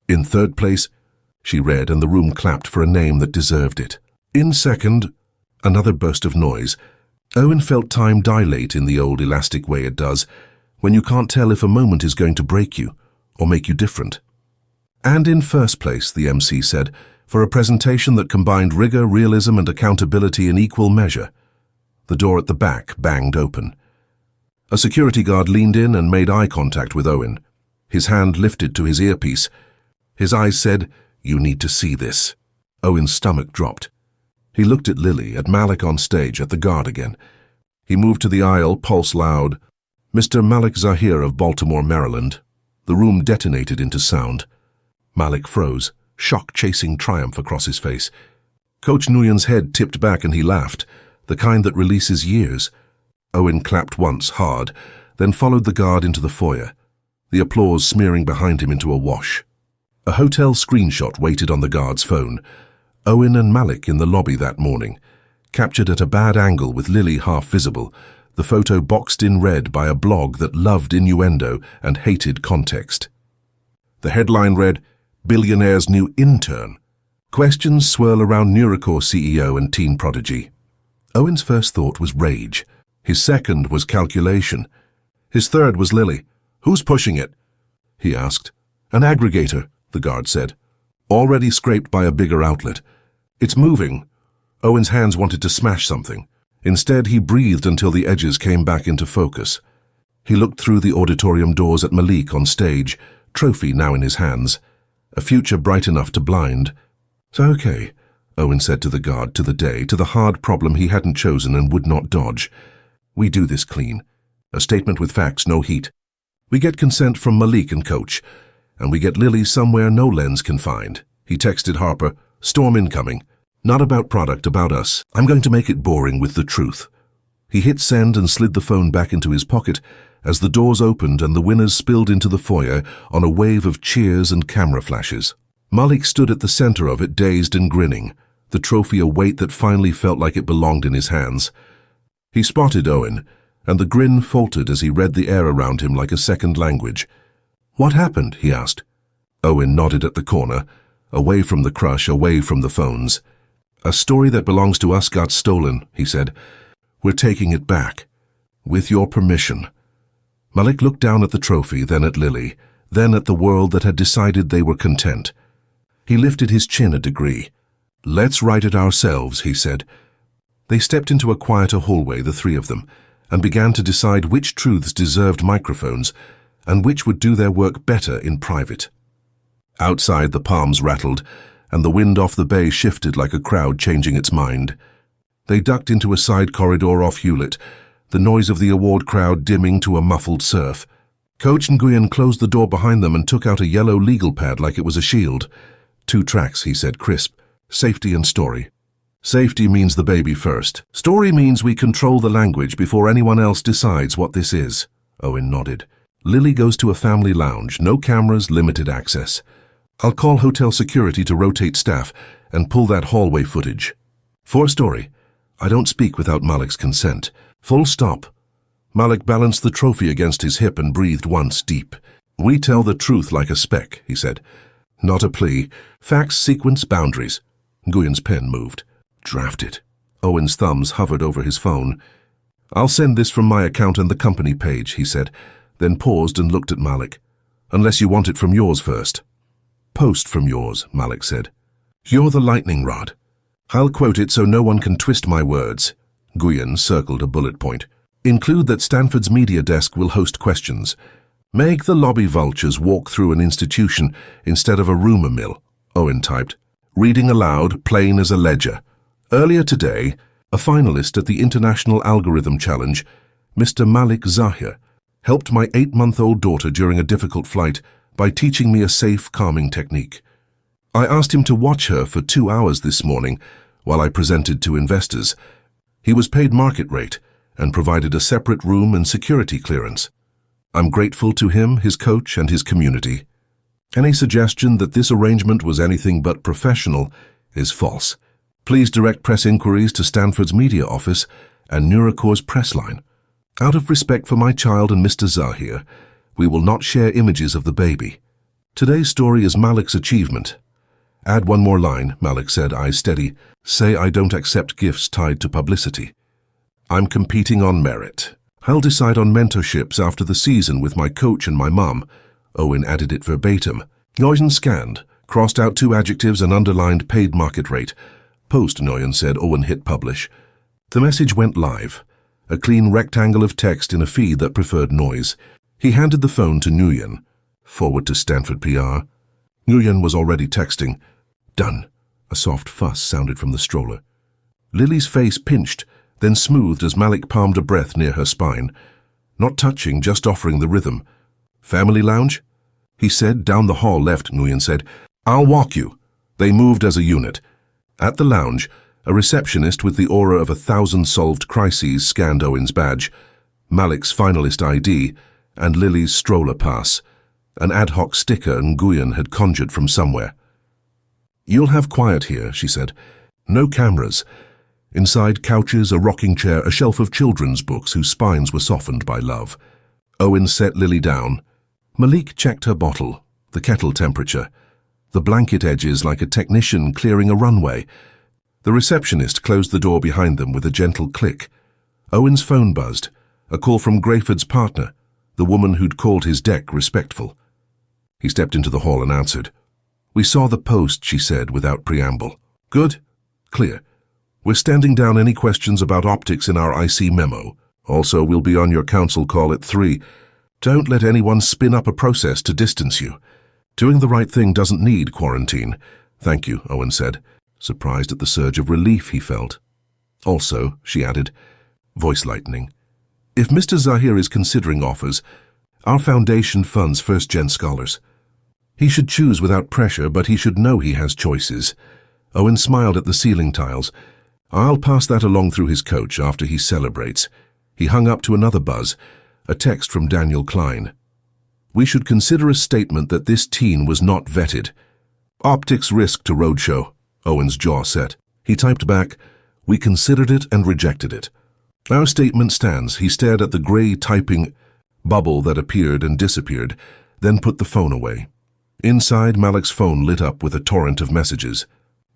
In 3rd place, she read, and the room clapped for a name that deserved it. In 2nd, another burst of noise. Owen felt time dilate in the old elastic way it does, when you can't tell if a moment is going to break you or make you different. And in 1st place, the MC said, for a presentation that combined rigor, realism, and accountability in equal measure. The door at the back banged open. A security guard leaned in and made eye contact with Owen. His hand lifted to his earpiece. His eyes said, "You need to see this." Owen's stomach dropped. He looked at Lily, at Malik on stage, at the guard again. He moved to the aisle, pulse loud. Mr. Malik Zahir of Baltimore, Maryland. The room detonated into sound. Malik froze, shock chasing triumph across his face. Coach Nguyen's head tipped back and he laughed, the kind that releases years. Owen clapped once, hard, then followed the guard into the foyer, the applause smearing behind him into a wash. A hotel screenshot waited on the guard's phone. Owen and Malik in the lobby that morning, captured at a bad angle with Lily half visible, the photo boxed in red by a blog that loved innuendo and hated context. The headline read, "Billionaire's New Intern." Questions swirl around Neurocore CEO and teen prodigy. Owen's first thought was rage. His second was calculation. His third was Lily. "Who's pushing it?" he asked. "An aggregator," the guard said. "Already scraped by a bigger outlet. It's moving." Owen's hands wanted to smash something. Instead, he breathed until the edges came back into focus. He looked through the auditorium doors at Malik on stage, trophy now in his hands. A future bright enough to blind. "So okay," Owen said to the guard, to the hard problem he hadn't chosen and would not dodge. "We do this clean. A statement with facts, no heat. We get consent from Malik and Coach, and we get Lily somewhere no lens can find." He texted Harper, "Storm incoming. Not about product, about us. I'm going to make it boring with the truth." He hit send and slid the phone back into his pocket as the doors opened and the winners spilled into the foyer on a wave of cheers and camera flashes. Malik stood at the center of it, dazed and grinning, the trophy a weight that finally felt like it belonged in his hands. He spotted Owen, and the grin faltered as he read the air around him like a second language. "What happened?" he asked. Owen nodded at the corner, away from the crush, away from the phones. "A story that belongs to us got stolen," he said. "We're taking it back. With your permission." Malik looked down at the trophy, then at Lily, then at the world that had decided they were content. He lifted his chin a degree. "Let's write it ourselves," he said. They stepped into a quieter hallway, the three of them, and began to decide which truths deserved microphones and which would do their work better in private. Outside, the palms rattled, and the wind off the bay shifted like a crowd changing its mind. They ducked into a side corridor off Hewlett, the noise of the award crowd dimming to a muffled surf. Coach Nguyen closed the door behind them and took out a yellow legal pad like it was a shield. "2 tracks," he said, crisp. "Safety and story. Safety means the baby first. Story means we control the language before anyone else decides what this is." Owen nodded. "Lily goes to a family lounge, no cameras, limited access. I'll call hotel security to rotate staff and pull that hallway footage. For story, I don't speak without Malik's consent. Full stop." Malik balanced the trophy against his hip and breathed once deep. "We tell the truth like a spec," he said. "Not a plea. Facts, sequence, boundaries." Nguyen's pen moved. "Draft it." Owen's thumbs hovered over his phone. "I'll send this from my account and the company page," he said, then paused and looked at Malik. "Unless you want it from yours first." "Post from yours," Malik said. "You're the lightning rod. I'll quote it so no one can twist my words." Nguyen circled a bullet point. "Include that Stanford's media desk will host questions. Make the lobby vultures walk through an institution instead of a rumor mill," Owen typed. "Reading aloud, plain as a ledger. Earlier today, a finalist at the International Algorithm Challenge, Mr. Malik Zahir, helped my 8-month-old daughter during a difficult flight by teaching me a safe, calming technique. I asked him to watch her for 2 hours this morning while I presented to investors. He was paid market rate and provided a separate room and security clearance. I'm grateful to him, his coach, and his community. Any suggestion that this arrangement was anything but professional is false. Please direct press inquiries to Stanford's media office and Nuracor's press line. Out of respect for my child and Mr. Zahir, we will not share images of the baby. Today's story is Malik's achievement." "Add one more line," Malik said, eyes steady. "Say I don't accept gifts tied to publicity. I'm competing on merit. I'll decide on mentorships after the season with my coach and my mom." Owen added it verbatim. Nguyen scanned, crossed out 2 adjectives and underlined paid market rate. "Post," Nguyen said. Owen hit publish. The message went live, a clean rectangle of text in a feed that preferred noise. He handed the phone to Nguyen. "Forward to Stanford PR." Nguyen was already texting. "Done." A soft fuss sounded from the stroller. Lily's face pinched, then smoothed as Malik palmed a breath near her spine. Not touching, just offering the rhythm. "Family lounge?" he said. "Down the hall left," Nguyen said. "I'll walk you." They moved as a unit. At the lounge, a receptionist with the aura of 1,000 solved crises scanned Owen's badge, Malik's finalist ID, and Lily's stroller pass, an ad hoc sticker Nguyen had conjured from somewhere. "You'll have quiet here," she said. "No cameras. Inside, couches, a rocking chair, a shelf of children's books whose spines were softened by love." Owen set Lily down. Malik checked her bottle, the kettle temperature, the blanket edges like a technician clearing a runway. The receptionist closed the door behind them with a gentle click. Owen's phone buzzed, a call from Grayford's partner. the woman who'd called his deck respectful. He stepped into the hall and answered. "We saw the post," she said without preamble. "Good? Clear. We're standing down any questions about optics in our IC memo. Also, we'll be on your council call at 3. Don't let anyone spin up a process to distance you. Doing the right thing doesn't need quarantine." "Thank you," Owen said, surprised at the surge of relief he felt. "Also," she added, voice lightening, "if Mr. Zahir is considering offers, our foundation funds first-gen scholars. He should choose without pressure, but he should know he has choices." Owen smiled at the ceiling tiles. "I'll pass that along through his coach after he celebrates." He hung up to another buzz, a text from Daniel Klein. "We should consider a statement that this teen was not vetted. Optics risk to roadshow." Owen's jaw set. He typed back, "We considered it and rejected it. Our statement stands." He stared at the grey typing bubble that appeared and disappeared, then put the phone away. Inside, Malik's phone lit up with a torrent of messages.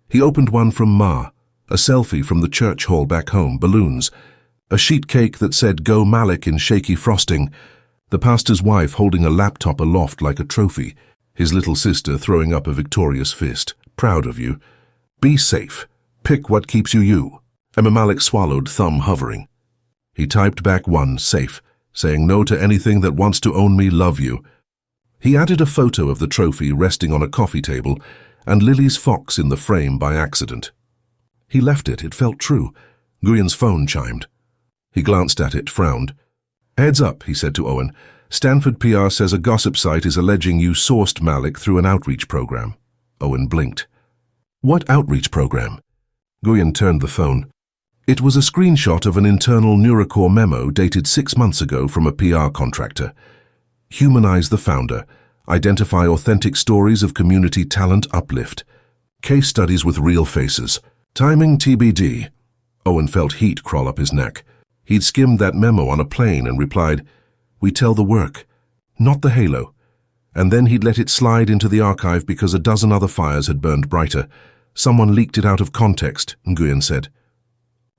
He opened one from Ma, a selfie from the church hall back home, balloons, a sheet cake that said "Go Malik" in shaky frosting, the pastor's wife holding a laptop aloft like a trophy, his little sister throwing up a victorious fist. "Proud of you. Be safe. Pick what keeps you you." Emma Malik swallowed, thumb hovering. He typed back one, safe, saying no to anything that wants to own me, love you. He added a photo of the trophy resting on a coffee table and Lily's fox in the frame by accident. He left it, it felt true. Nguyen's phone chimed. He glanced at it, frowned. "Heads up," he said to Owen. "Stanford PR says a gossip site is alleging you sourced Malik through an outreach program." Owen blinked. "What outreach program?" Nguyen turned the phone. It was a screenshot of an internal Neurocore memo dated 6 months ago from a PR contractor. "Humanize the founder. Identify authentic stories of community talent uplift. Case studies with real faces. Timing TBD." Owen felt heat crawl up his neck. He'd skimmed that memo on a plane and replied, "We tell the work, not the halo." And then he'd let it slide into the archive because a dozen other fires had burned brighter. "Someone leaked it out of context," Nguyen said.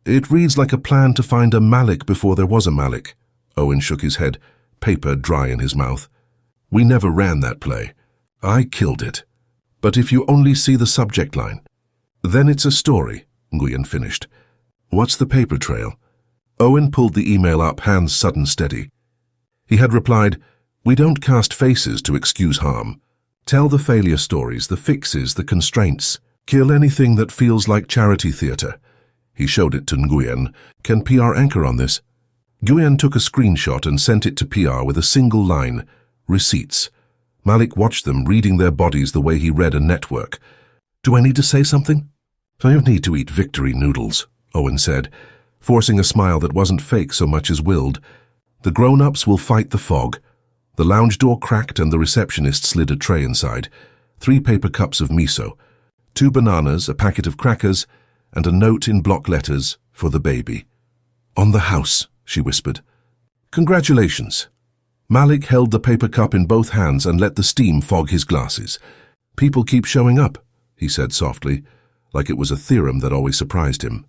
"It reads like a plan to find a Malik before there was a Malik." Owen shook his head, paper dry in his mouth. "We never ran that play. I killed it. But if you only see the subject line, then it's a story," Nguyen finished. "What's the paper trail?" Owen pulled the email up, hands sudden steady. He had replied, "We don't cast faces to excuse harm. Tell the failure stories, the fixes, the constraints. Kill anything that feels like charity theater." He showed it to Nguyen. "Can PR anchor on this?" Nguyen took a screenshot and sent it to PR with a single line, "Receipts." Malik watched them, reading their bodies the way he read a network. "Do I need to say something?" "I don't need to eat victory noodles," Owen said, forcing a smile that wasn't fake so much as willed. "The grown-ups will fight the fog." The lounge door cracked and the receptionist slid a tray inside. 3 paper cups of miso, 2 bananas, a packet of crackers, and a note in block letters for the baby. "On the house," she whispered. "Congratulations." Malik held the paper cup in both hands and let the steam fog his glasses. "People keep showing up," he said softly, like it was a theorem that always surprised him.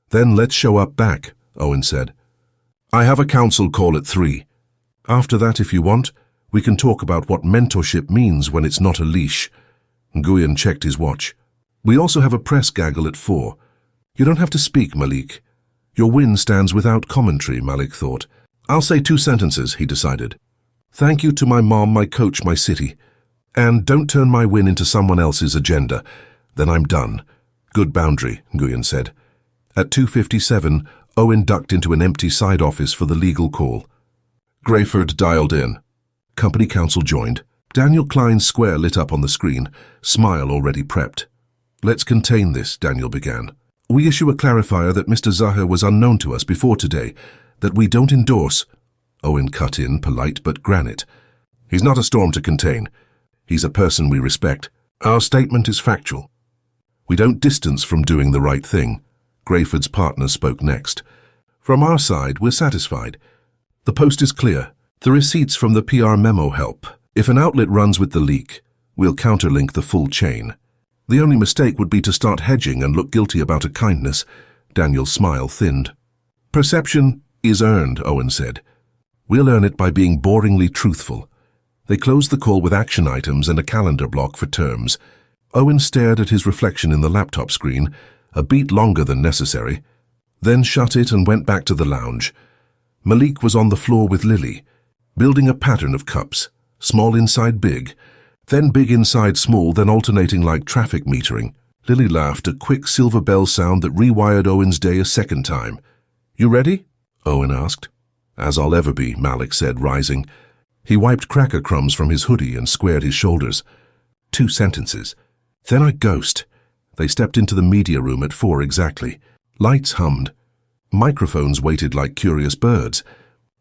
"Then let's show up back," Owen said. "I have a council call at 3. After that, if you want, we can talk about what mentorship means when it's not a leash." Nguyen checked his watch. "We also have a press gaggle at 4. You don't have to speak, Malik. Your win stands without commentary," Malik thought. "I'll say 2 sentences," he decided. "Thank you to my mom, my coach, my city. And don't turn my win into someone else's agenda. Then I'm done." "Good boundary," Nguyen said. At 2:57, Owen ducked into an empty side office for the legal call. Grayford dialed in. Company counsel joined. Daniel Klein's square lit up on the screen, smile already prepped. "Let's contain this," Daniel began. "We issue a clarifier that Mr. Zahir was unknown to us before today, that we don't endorse." Owen cut in, polite but granite. "He's not a storm to contain. He's a person we respect. Our statement is factual. We don't distance from doing the right thing." Grayford's partner spoke next. "From our side, we're satisfied. The post is clear. The receipts from the PR memo help. If an outlet runs with the leak, we'll counterlink the full chain. The only mistake would be to start hedging and look guilty about a kindness." Daniel's smile thinned. "Perception is earned," Owen said. We'll earn it by being boringly truthful. They closed the call with action items and a calendar block for terms. Owen stared at his reflection in the laptop screen, a beat longer than necessary, then shut it and went back to the lounge. Malik was on the floor with Lily, building a pattern of cups, small inside big, then big inside small, then alternating like traffic metering. Lily laughed, a quick silver bell sound that rewired Owen's day a second time. "You ready?" Owen asked. "As I'll ever be," Malik said, rising. He wiped cracker crumbs from his hoodie and squared his shoulders. 2 sentences. Then I ghost. They stepped into the media room at 4 exactly. Lights hummed. Microphones waited like curious birds.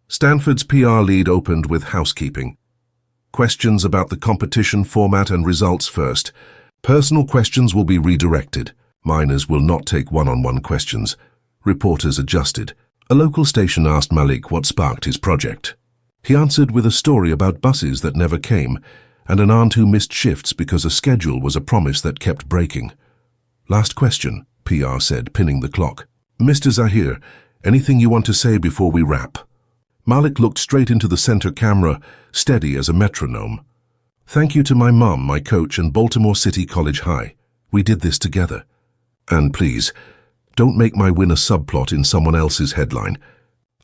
Stanford's PR lead opened with housekeeping. Questions about the competition format and results first. Personal questions will be redirected. Minors will not take one-on-one questions. Reporters adjusted. A local station asked Malik what sparked his project. He answered with a story about buses that never came and an aunt who missed shifts because a schedule was a promise that kept breaking. "Last question," PR said, pinning the clock. "Mr. Zahir, anything you want to say before we wrap?" Malik looked straight into the center camera, steady as a metronome. "Thank you to my mom, my coach, and Baltimore City College High. We did this together. And please, don't make my win a subplot in someone else's headline.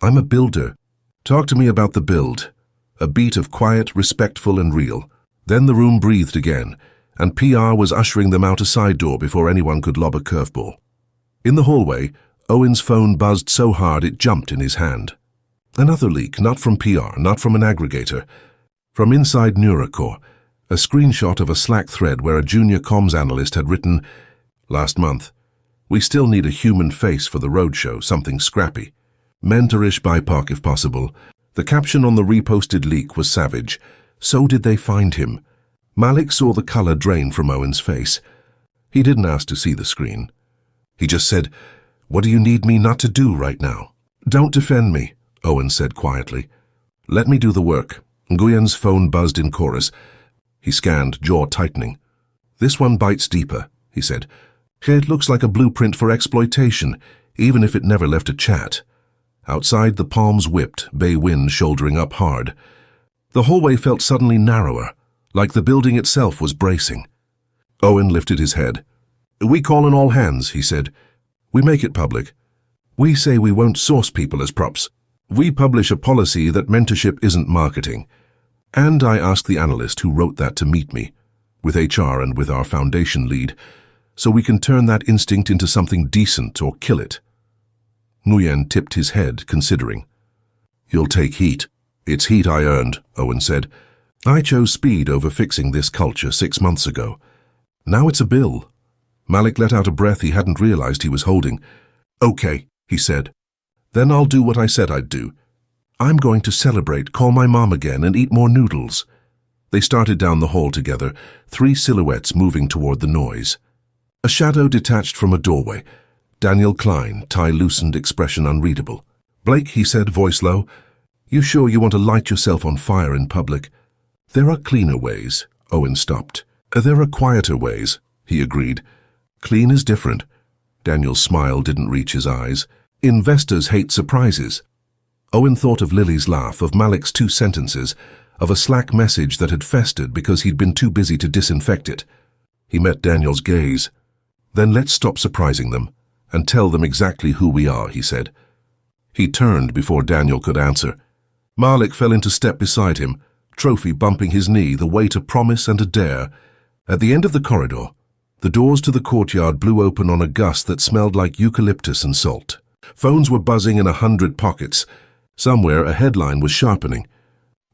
I'm a builder. Talk to me about the build." A beat of quiet, respectful, and real. Then the room breathed again, and PR was ushering them out a side door before anyone could lob a curveball. In the hallway, Owen's phone buzzed so hard it jumped in his hand. Another leak, not from PR, not from an aggregator. From inside Neuracore, a screenshot of a Slack thread where a junior comms analyst had written, "Last month, we still need a human face for the roadshow, something scrappy. Mentorish BIPOC if possible." The caption on the reposted leak was savage. So did they find him? Malik saw the color drain from Owen's face. He didn't ask to see the screen. He just said, "What do you need me not to do right now?" "Don't defend me," Owen said quietly. "Let me do the work." Nguyen's phone buzzed in chorus. He scanned, jaw tightening. "This one bites deeper," he said. "It looks like a blueprint for exploitation, even if it never left a chat." Outside, the palms whipped, bay wind shouldering up hard. The hallway felt suddenly narrower, like the building itself was bracing. Owen lifted his head. "We call in all hands," he said. "We make it public. We say we won't source people as props. We publish a policy that mentorship isn't marketing. And I asked the analyst who wrote that to meet me, with HR and with our foundation lead, so we can turn that instinct into something decent or kill it." Nguyen tipped his head, considering. "You'll take heat." "It's heat I earned," Owen said. "I chose speed over fixing this culture 6 months ago. Now it's a bill." Malik let out a breath he hadn't realized he was holding. "Okay," he said. "Then I'll do what I said I'd do. I'm going to celebrate, call my mom again, and eat more noodles." They started down the hall together, 3 silhouettes moving toward the noise. A shadow detached from a doorway. Daniel Klein, tie loosened, expression unreadable. "Blake," he said, voice low, "you sure you want to light yourself on fire in public?" "There are cleaner ways." Owen stopped. "There are quieter ways," he agreed. "Clean is different." Daniel's smile didn't reach his eyes. "Investors hate surprises." Owen thought of Lily's laugh, of Malik's 2 sentences, of a Slack message that had festered because he'd been too busy to disinfect it. He met Daniel's gaze. "Then let's stop surprising them and tell them exactly who we are," he said. He turned before Daniel could answer. Malik fell into step beside him, trophy bumping his knee, the weight a promise and a dare. At the end of the corridor, the doors to the courtyard blew open on a gust that smelled like eucalyptus and salt. Phones were buzzing in 100 pockets. Somewhere a headline was sharpening.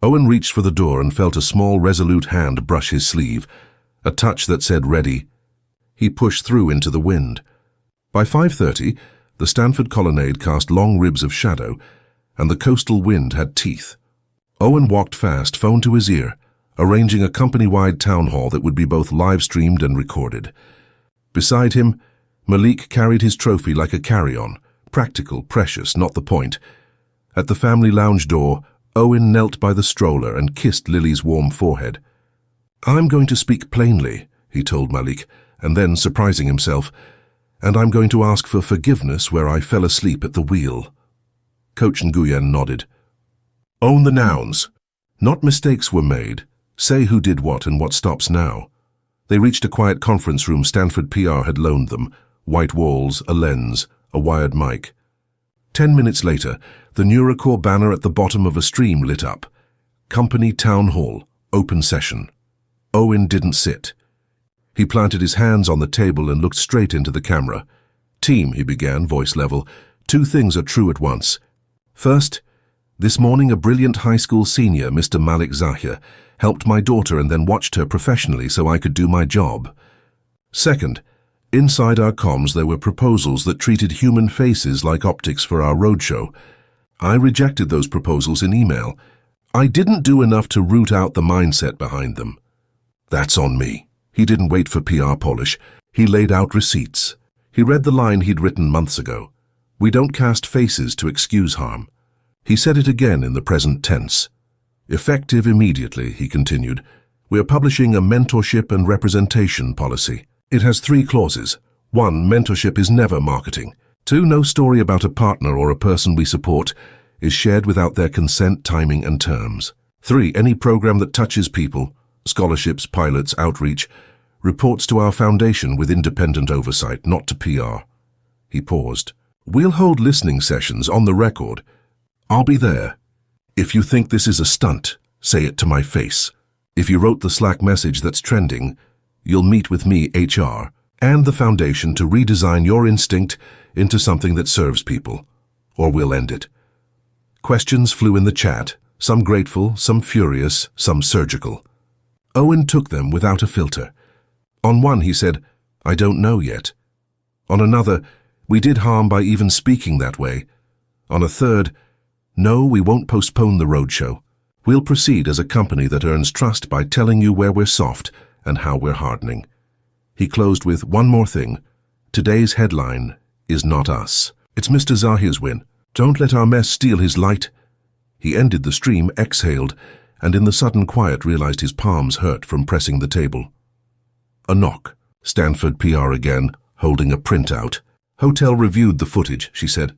Owen reached for the door and felt a small, resolute hand brush his sleeve, a touch that said ready. He pushed through into the wind. By 5:30, the Stanford colonnade cast long ribs of shadow, and the coastal wind had teeth. Owen walked fast, phone to his ear, arranging a company-wide town hall that would be both live-streamed and recorded. Beside him, Malik carried his trophy like a carry-on, practical, precious, not the point. At the family lounge door, Owen knelt by the stroller and kissed Lily's warm forehead. "I'm going to speak plainly," he told Malik, and then, surprising himself, "and I'm going to ask for forgiveness where I fell asleep at the wheel." Coach Nguyen nodded. Own the nouns. Not mistakes were made. Say who did what and what stops now. They reached a quiet conference room Stanford PR had loaned them. White walls, a lens, a wired mic. 10 minutes later, the NeuroCore banner at the bottom of a stream lit up. Company Town Hall, open session. Owen didn't sit. He planted his hands on the table and looked straight into the camera. Team, he began, voice level, 2 things are true at once. First, this morning a brilliant high school senior, Mr. Malik Zahir, helped my daughter and then watched her professionally so I could do my job. Second, inside our comms there were proposals that treated human faces like optics for our roadshow. I rejected those proposals in email. I didn't do enough to root out the mindset behind them. That's on me. He didn't wait for PR polish. He laid out receipts. He read the line he'd written months ago. We don't cast faces to excuse harm. He said it again in the present tense. Effective immediately, he continued. We are publishing a mentorship and representation policy. It has 3 clauses. 1, mentorship is never marketing. 2, no story about a partner or a person we support is shared without their consent, timing, and terms. 3, any program that touches people, scholarships, pilots, outreach, reports to our foundation with independent oversight, not to PR. He paused. We'll hold listening sessions on the record. I'll be there. If you think this is a stunt, say it to my face. If you wrote the Slack message that's trending, you'll meet with me, HR, and the foundation to redesign your instinct into something that serves people, or we'll end it. Questions flew in the chat, some grateful, some furious, some surgical. Owen took them without a filter. On one he said, I don't know yet. On another, we did harm by even speaking that way. On a third, no, we won't postpone the roadshow. We'll proceed as a company that earns trust by telling you where we're soft and how we're hardening. He closed with one more thing. Today's headline is not us. It's Mr. Zahir's win. Don't let our mess steal his light. He ended the stream, exhaled, and in the sudden quiet realized his palms hurt from pressing the table. A knock. Stanford PR again, holding a printout. Hotel reviewed the footage, she said.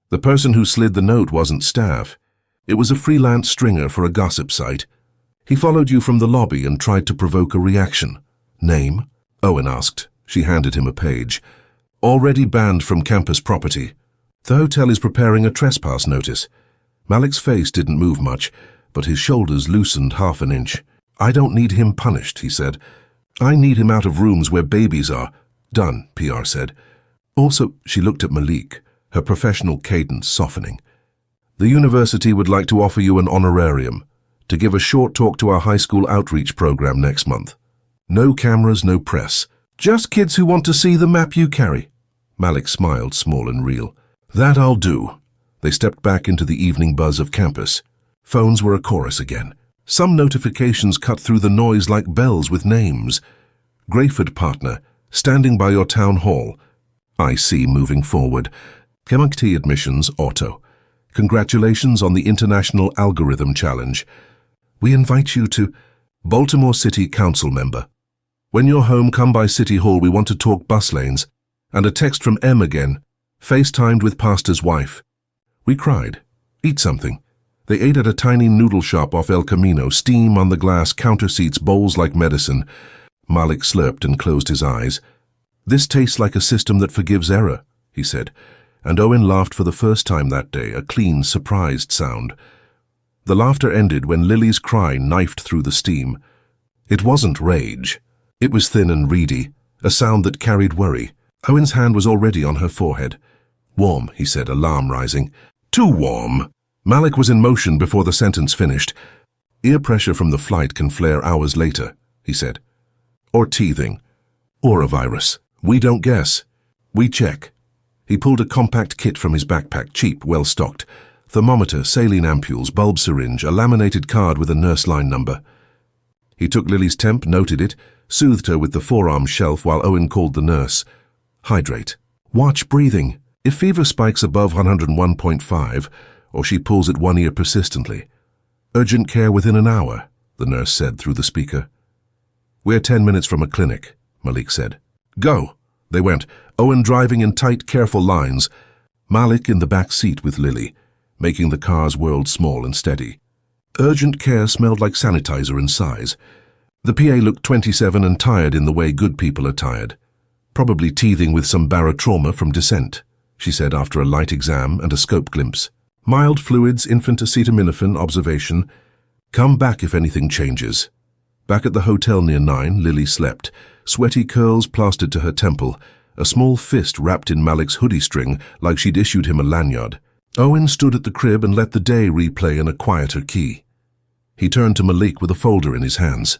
The person who slid the note wasn't staff. It was a freelance stringer for a gossip site. He followed you from the lobby and tried to provoke a reaction. Name? Owen asked. She handed him a page. Already banned from campus property. The hotel is preparing a trespass notice. Malik's face didn't move much, but his shoulders loosened half an inch. I don't need him punished, he said. I need him out of rooms where babies are. Done, PR said. Also, she looked at Malik, her professional cadence softening. The university would like to offer you an honorarium to give a short talk to our high school outreach program next month. No cameras, no press. Just kids who want to see the map you carry. Malik smiled, small and real. That I'll do. They stepped back into the evening buzz of campus. Phones were a chorus again. Some notifications cut through the noise like bells with names. Grayford partner, standing by your town hall. I see moving forward. Chemicty admissions, auto. Congratulations on the International Algorithm Challenge. We invite you to Baltimore City Council member. When you're home, come by City Hall. We want to talk bus lanes. And a text from M again. FaceTimed with pastor's wife. We cried. Eat something. They ate at a tiny noodle shop off El Camino, steam on the glass, counter seats, bowls like medicine. Malik slurped and closed his eyes. This tastes like a system that forgives error, he said, and Owen laughed for the first time that day, a clean, surprised sound. The laughter ended when Lily's cry knifed through the steam. It wasn't rage. It was thin and reedy, a sound that carried worry. Owen's hand was already on her forehead. Warm, he said, alarm rising. Too warm. Malik was in motion before the sentence finished. Ear pressure from the flight can flare hours later, he said. Or teething. Or a virus. We don't guess. We check. He pulled a compact kit from his backpack, cheap, well-stocked. Thermometer, saline ampules, bulb syringe, a laminated card with a nurse line number. He took Lily's temp, noted it, soothed her with the forearm shelf while Owen called the nurse. Hydrate. Watch breathing. If fever spikes above 101.5, or she pulls at one ear persistently. Urgent care within an hour, the nurse said through the speaker. We're 10 minutes from a clinic, Malik said. Go. They went, Owen driving in tight, careful lines, Malik in the back seat with Lily. making the car's world small and steady. Urgent care smelled like sanitizer and sighs. The PA looked 27 and tired in the way good people are tired. Probably teething with some barotrauma from descent, she said after a light exam and a scope glimpse. Mild fluids, infant acetaminophen, observation. Come back if anything changes. Back at the hotel near 9, Lily slept, sweaty curls plastered to her temple, a small fist wrapped in Malik's hoodie string like she'd issued him a lanyard. Owen stood at the crib and let the day replay in a quieter key. He turned to Malik with a folder in his hands.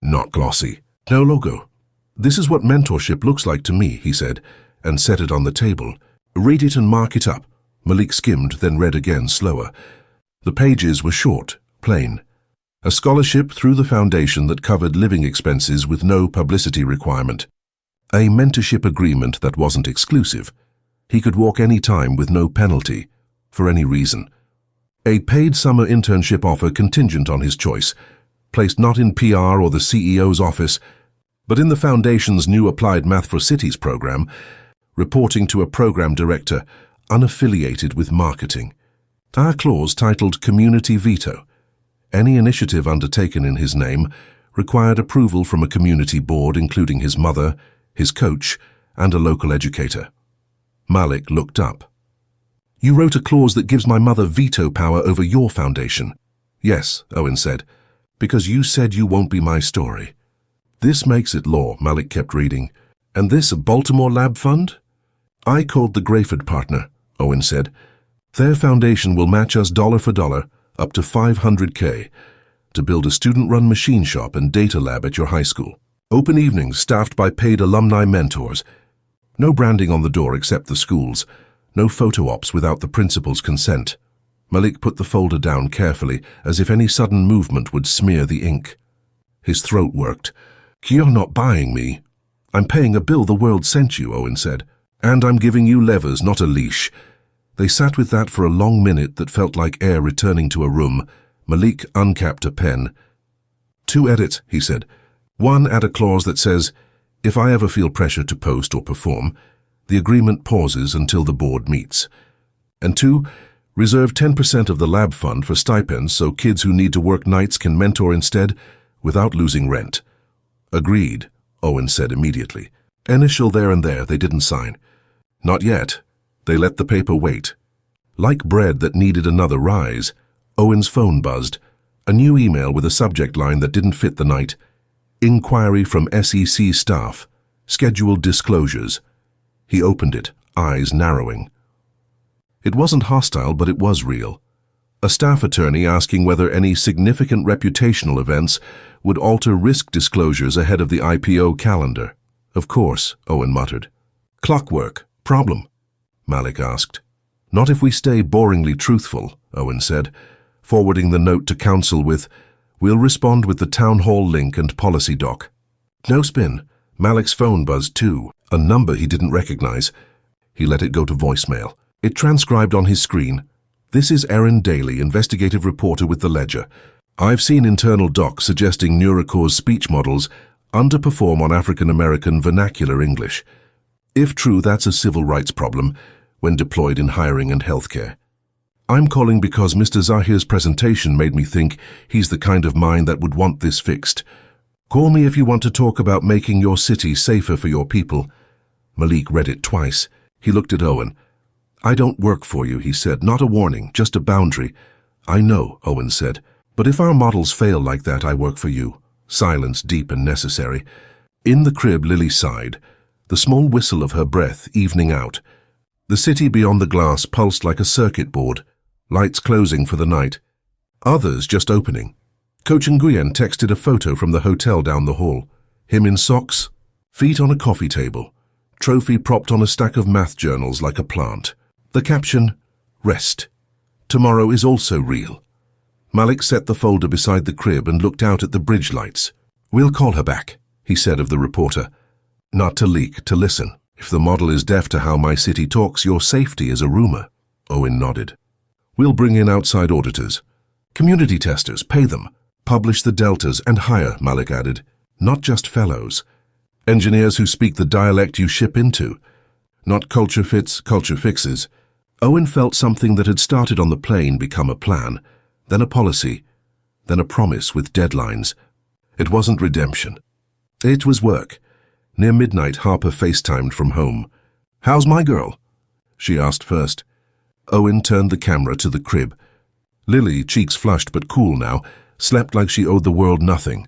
Not glossy. No logo. This is what mentorship looks like to me, he said, and set it on the table. Read it and mark it up. Malik skimmed, then read again, slower. The pages were short, plain. A scholarship through the foundation that covered living expenses with no publicity requirement. A mentorship agreement that wasn't exclusive. He could walk any time with no penalty, for any reason. A paid summer internship offer contingent on his choice, placed not in PR or the CEO's office, but in the Foundation's new Applied Math for Cities program, reporting to a program director unaffiliated with marketing. A clause titled Community Veto. Any initiative undertaken in his name required approval from a community board including his mother, his coach, and a local educator. Malik looked up. You wrote a clause that gives my mother veto power over your foundation. Yes, Owen said, because you said you won't be my story. This makes it law, Malik kept reading. And this a Baltimore lab fund? I called the Grayford partner, Owen said. Their foundation will match us dollar for dollar, up to $500K, to build a student-run machine shop and data lab at your high school. Open evenings staffed by paid alumni mentors. No branding on the door except the school's. No photo ops without the principal's consent. Malik put the folder down carefully, as if any sudden movement would smear the ink. His throat worked. You're not buying me. I'm paying a bill the world sent you, Owen said. And I'm giving you levers, not a leash. They sat with that for a long minute that felt like air returning to a room. Malik uncapped a pen. 2 edits, he said. 1, add a clause that says, if I ever feel pressure to post or perform, the agreement pauses until the board meets. And 2, reserve 10% of the lab fund for stipends so kids who need to work nights can mentor instead, without losing rent. Agreed, Owen said immediately. Initial there and there, they didn't sign. Not yet. They let the paper wait. Like bread that needed another rise, Owen's phone buzzed. A new email with a subject line that didn't fit the night. Inquiry from SEC staff. Scheduled disclosures. He opened it, eyes narrowing. It wasn't hostile, but it was real. A staff attorney asking whether any significant reputational events would alter risk disclosures ahead of the IPO calendar. Of course, Owen muttered. Clockwork. Problem? Malik asked. Not if we stay boringly truthful, Owen said, forwarding the note to counsel with, we'll respond with the town hall link and policy doc. No spin. Malik's phone buzzed too, a number he didn't recognize. He let it go to voicemail. It transcribed on his screen. This is Erin Daly, investigative reporter with the Ledger. I've seen internal docs suggesting Neurocore's speech models underperform on African-American vernacular English. If true, that's a civil rights problem when deployed in hiring and healthcare. I'm calling because Mr. Zahir's presentation made me think he's the kind of mind that would want this fixed. Call me if you want to talk about making your city safer for your people. Malik read it twice. He looked at Owen. I don't work for you, he said. Not a warning, just a boundary. I know, Owen said. But if our models fail like that, I work for you. Silence deep and necessary. In the crib, Lily sighed, the small whistle of her breath evening out. The city beyond the glass pulsed like a circuit board, lights closing for the night. Others just opening. Coach Nguyen texted a photo from the hotel down the hall. Him in socks, feet on a coffee table, trophy propped on a stack of math journals like a plant. The caption, rest. Tomorrow is also real. Malik set the folder beside the crib and looked out at the bridge lights. We'll call her back, he said of the reporter. Not to leak, to listen. If the model is deaf to how my city talks, your safety is a rumor. Owen nodded. We'll bring in outside auditors. Community testers, pay them. Publish the deltas and hire, Malik added. Not just fellows. Engineers who speak the dialect you ship into. Not culture fits, culture fixes. Owen felt something that had started on the plane become a plan, then a policy, then a promise with deadlines. It wasn't redemption. It was work. Near midnight, Harper FaceTimed from home. "How's my girl?" she asked first. Owen turned the camera to the crib. Lily, cheeks flushed but cool now, slept like she owed the world nothing.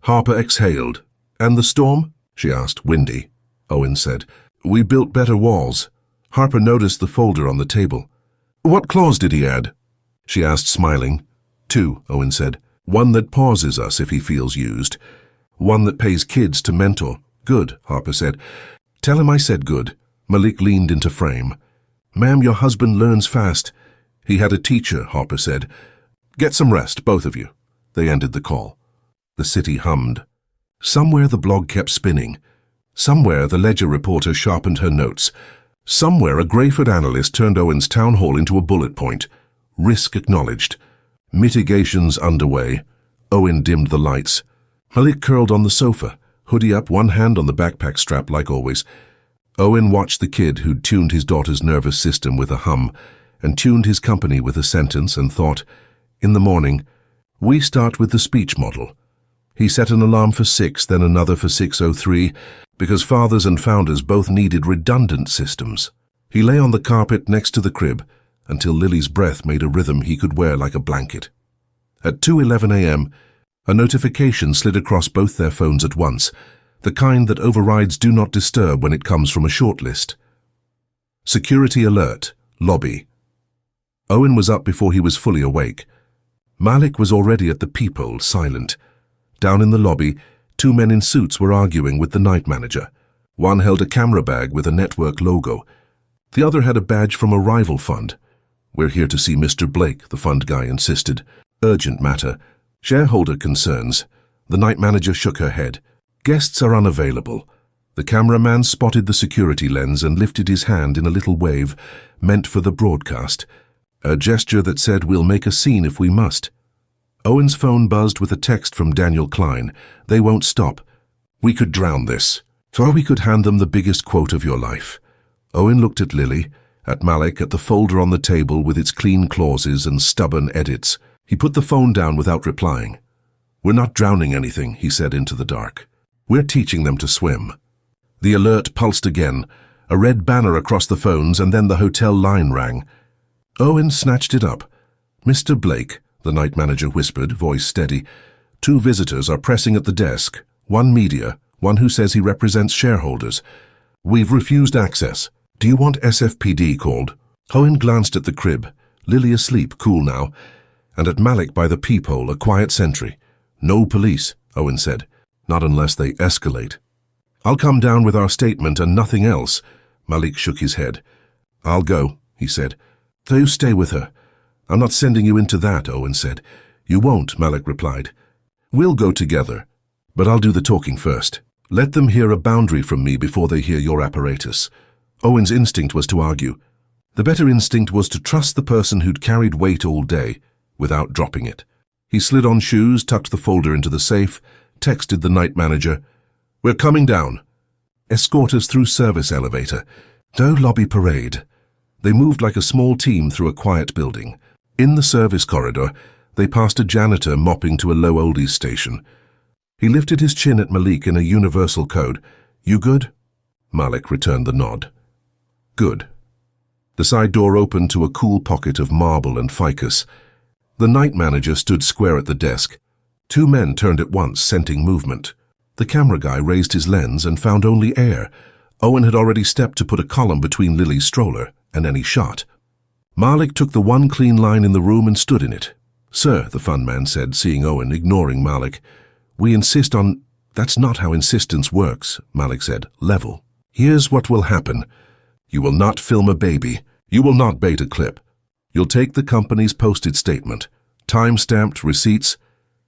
Harper exhaled. "And the storm?" she asked. "Windy," Owen said. "We built better walls." Harper noticed the folder on the table. "What clause did he add?" she asked, smiling. "2, Owen said. "One that pauses us if he feels used. One that pays kids to mentor." "Good," Harper said. "Tell him I said good." Malik leaned into frame. "Ma'am, your husband learns fast." "He had a teacher," Harper said. "Get some rest, both of you." They ended the call. The city hummed. Somewhere the blog kept spinning. Somewhere the Ledger reporter sharpened her notes. Somewhere a Greyford analyst turned Owen's town hall into a bullet point. Risk acknowledged. Mitigations underway. Owen dimmed the lights. Malik curled on the sofa, hoodie up, one hand on the backpack strap like always. Owen watched the kid who'd tuned his daughter's nervous system with a hum and tuned his company with a sentence and thought, in the morning, we start with the speech model. He set an alarm for 6, then another for 6:03, because fathers and founders both needed redundant systems. He lay on the carpet next to the crib until Lily's breath made a rhythm he could wear like a blanket. At 2:11 a.m., a notification slid across both their phones at once, the kind that overrides Do Not Disturb when it comes from a shortlist. Security alert, lobby. Owen was up before he was fully awake. Malik was already at the peephole, silent. Down in the lobby, 2 men in suits were arguing with the night manager. One held a camera bag with a network logo. The other had a badge from a rival fund. "We're here to see Mr. Blake," the fund guy insisted. "Urgent matter. Shareholder concerns." The night manager shook her head. "Guests are unavailable." The cameraman spotted the security lens and lifted his hand in a little wave, meant for the broadcast. A gesture that said, "We'll make a scene if we must." Owen's phone buzzed with a text from Daniel Klein. "They won't stop. We could drown this. Or we could hand them the biggest quote of your life." Owen looked at Lily, at Malik, at the folder on the table with its clean clauses and stubborn edits. He put the phone down without replying. "We're not drowning anything," he said into the dark. "We're teaching them to swim." The alert pulsed again, a red banner across the phones, and then the hotel line rang. Owen snatched it up. "Mr. Blake," the night manager whispered, voice steady. "2 visitors are pressing at the desk. One media, one who says he represents shareholders. We've refused access. Do you want SFPD called?" Owen glanced at the crib, Lily asleep, cool now, and at Malik by the peephole, a quiet sentry. "No police," Owen said. "Not unless they escalate." "I'll come down with our statement and nothing else." Malik shook his head. "I'll go," he said. "So you stay with her." "I'm not sending you into that," Owen said. "You won't," Malik replied. "We'll go together, but I'll do the talking first. Let them hear a boundary from me before they hear your apparatus." Owen's instinct was to argue. The better instinct was to trust the person who'd carried weight all day, without dropping it. He slid on shoes, tucked the folder into the safe, texted the night manager, "We're coming down. Escort us through service elevator. No lobby parade." They moved like a small team through a quiet building. In the service corridor, they passed a janitor mopping to a low oldies station. He lifted his chin at Malik in a universal code. "You good?" Malik returned the nod. "Good." The side door opened to a cool pocket of marble and ficus. The night manager stood square at the desk. 2 men turned at once, scenting movement. The camera guy raised his lens and found only air. Owen had already stepped to put a column between Lily's stroller and any shot. Malik took the one clean line in the room and stood in it. "Sir," the fun man said, seeing Owen, ignoring Malik. "We insist on—" "That's not how insistence works," Malik said. "Level. Here's what will happen. You will not film a baby. You will not bait a clip. You'll take the company's posted statement, time-stamped receipts,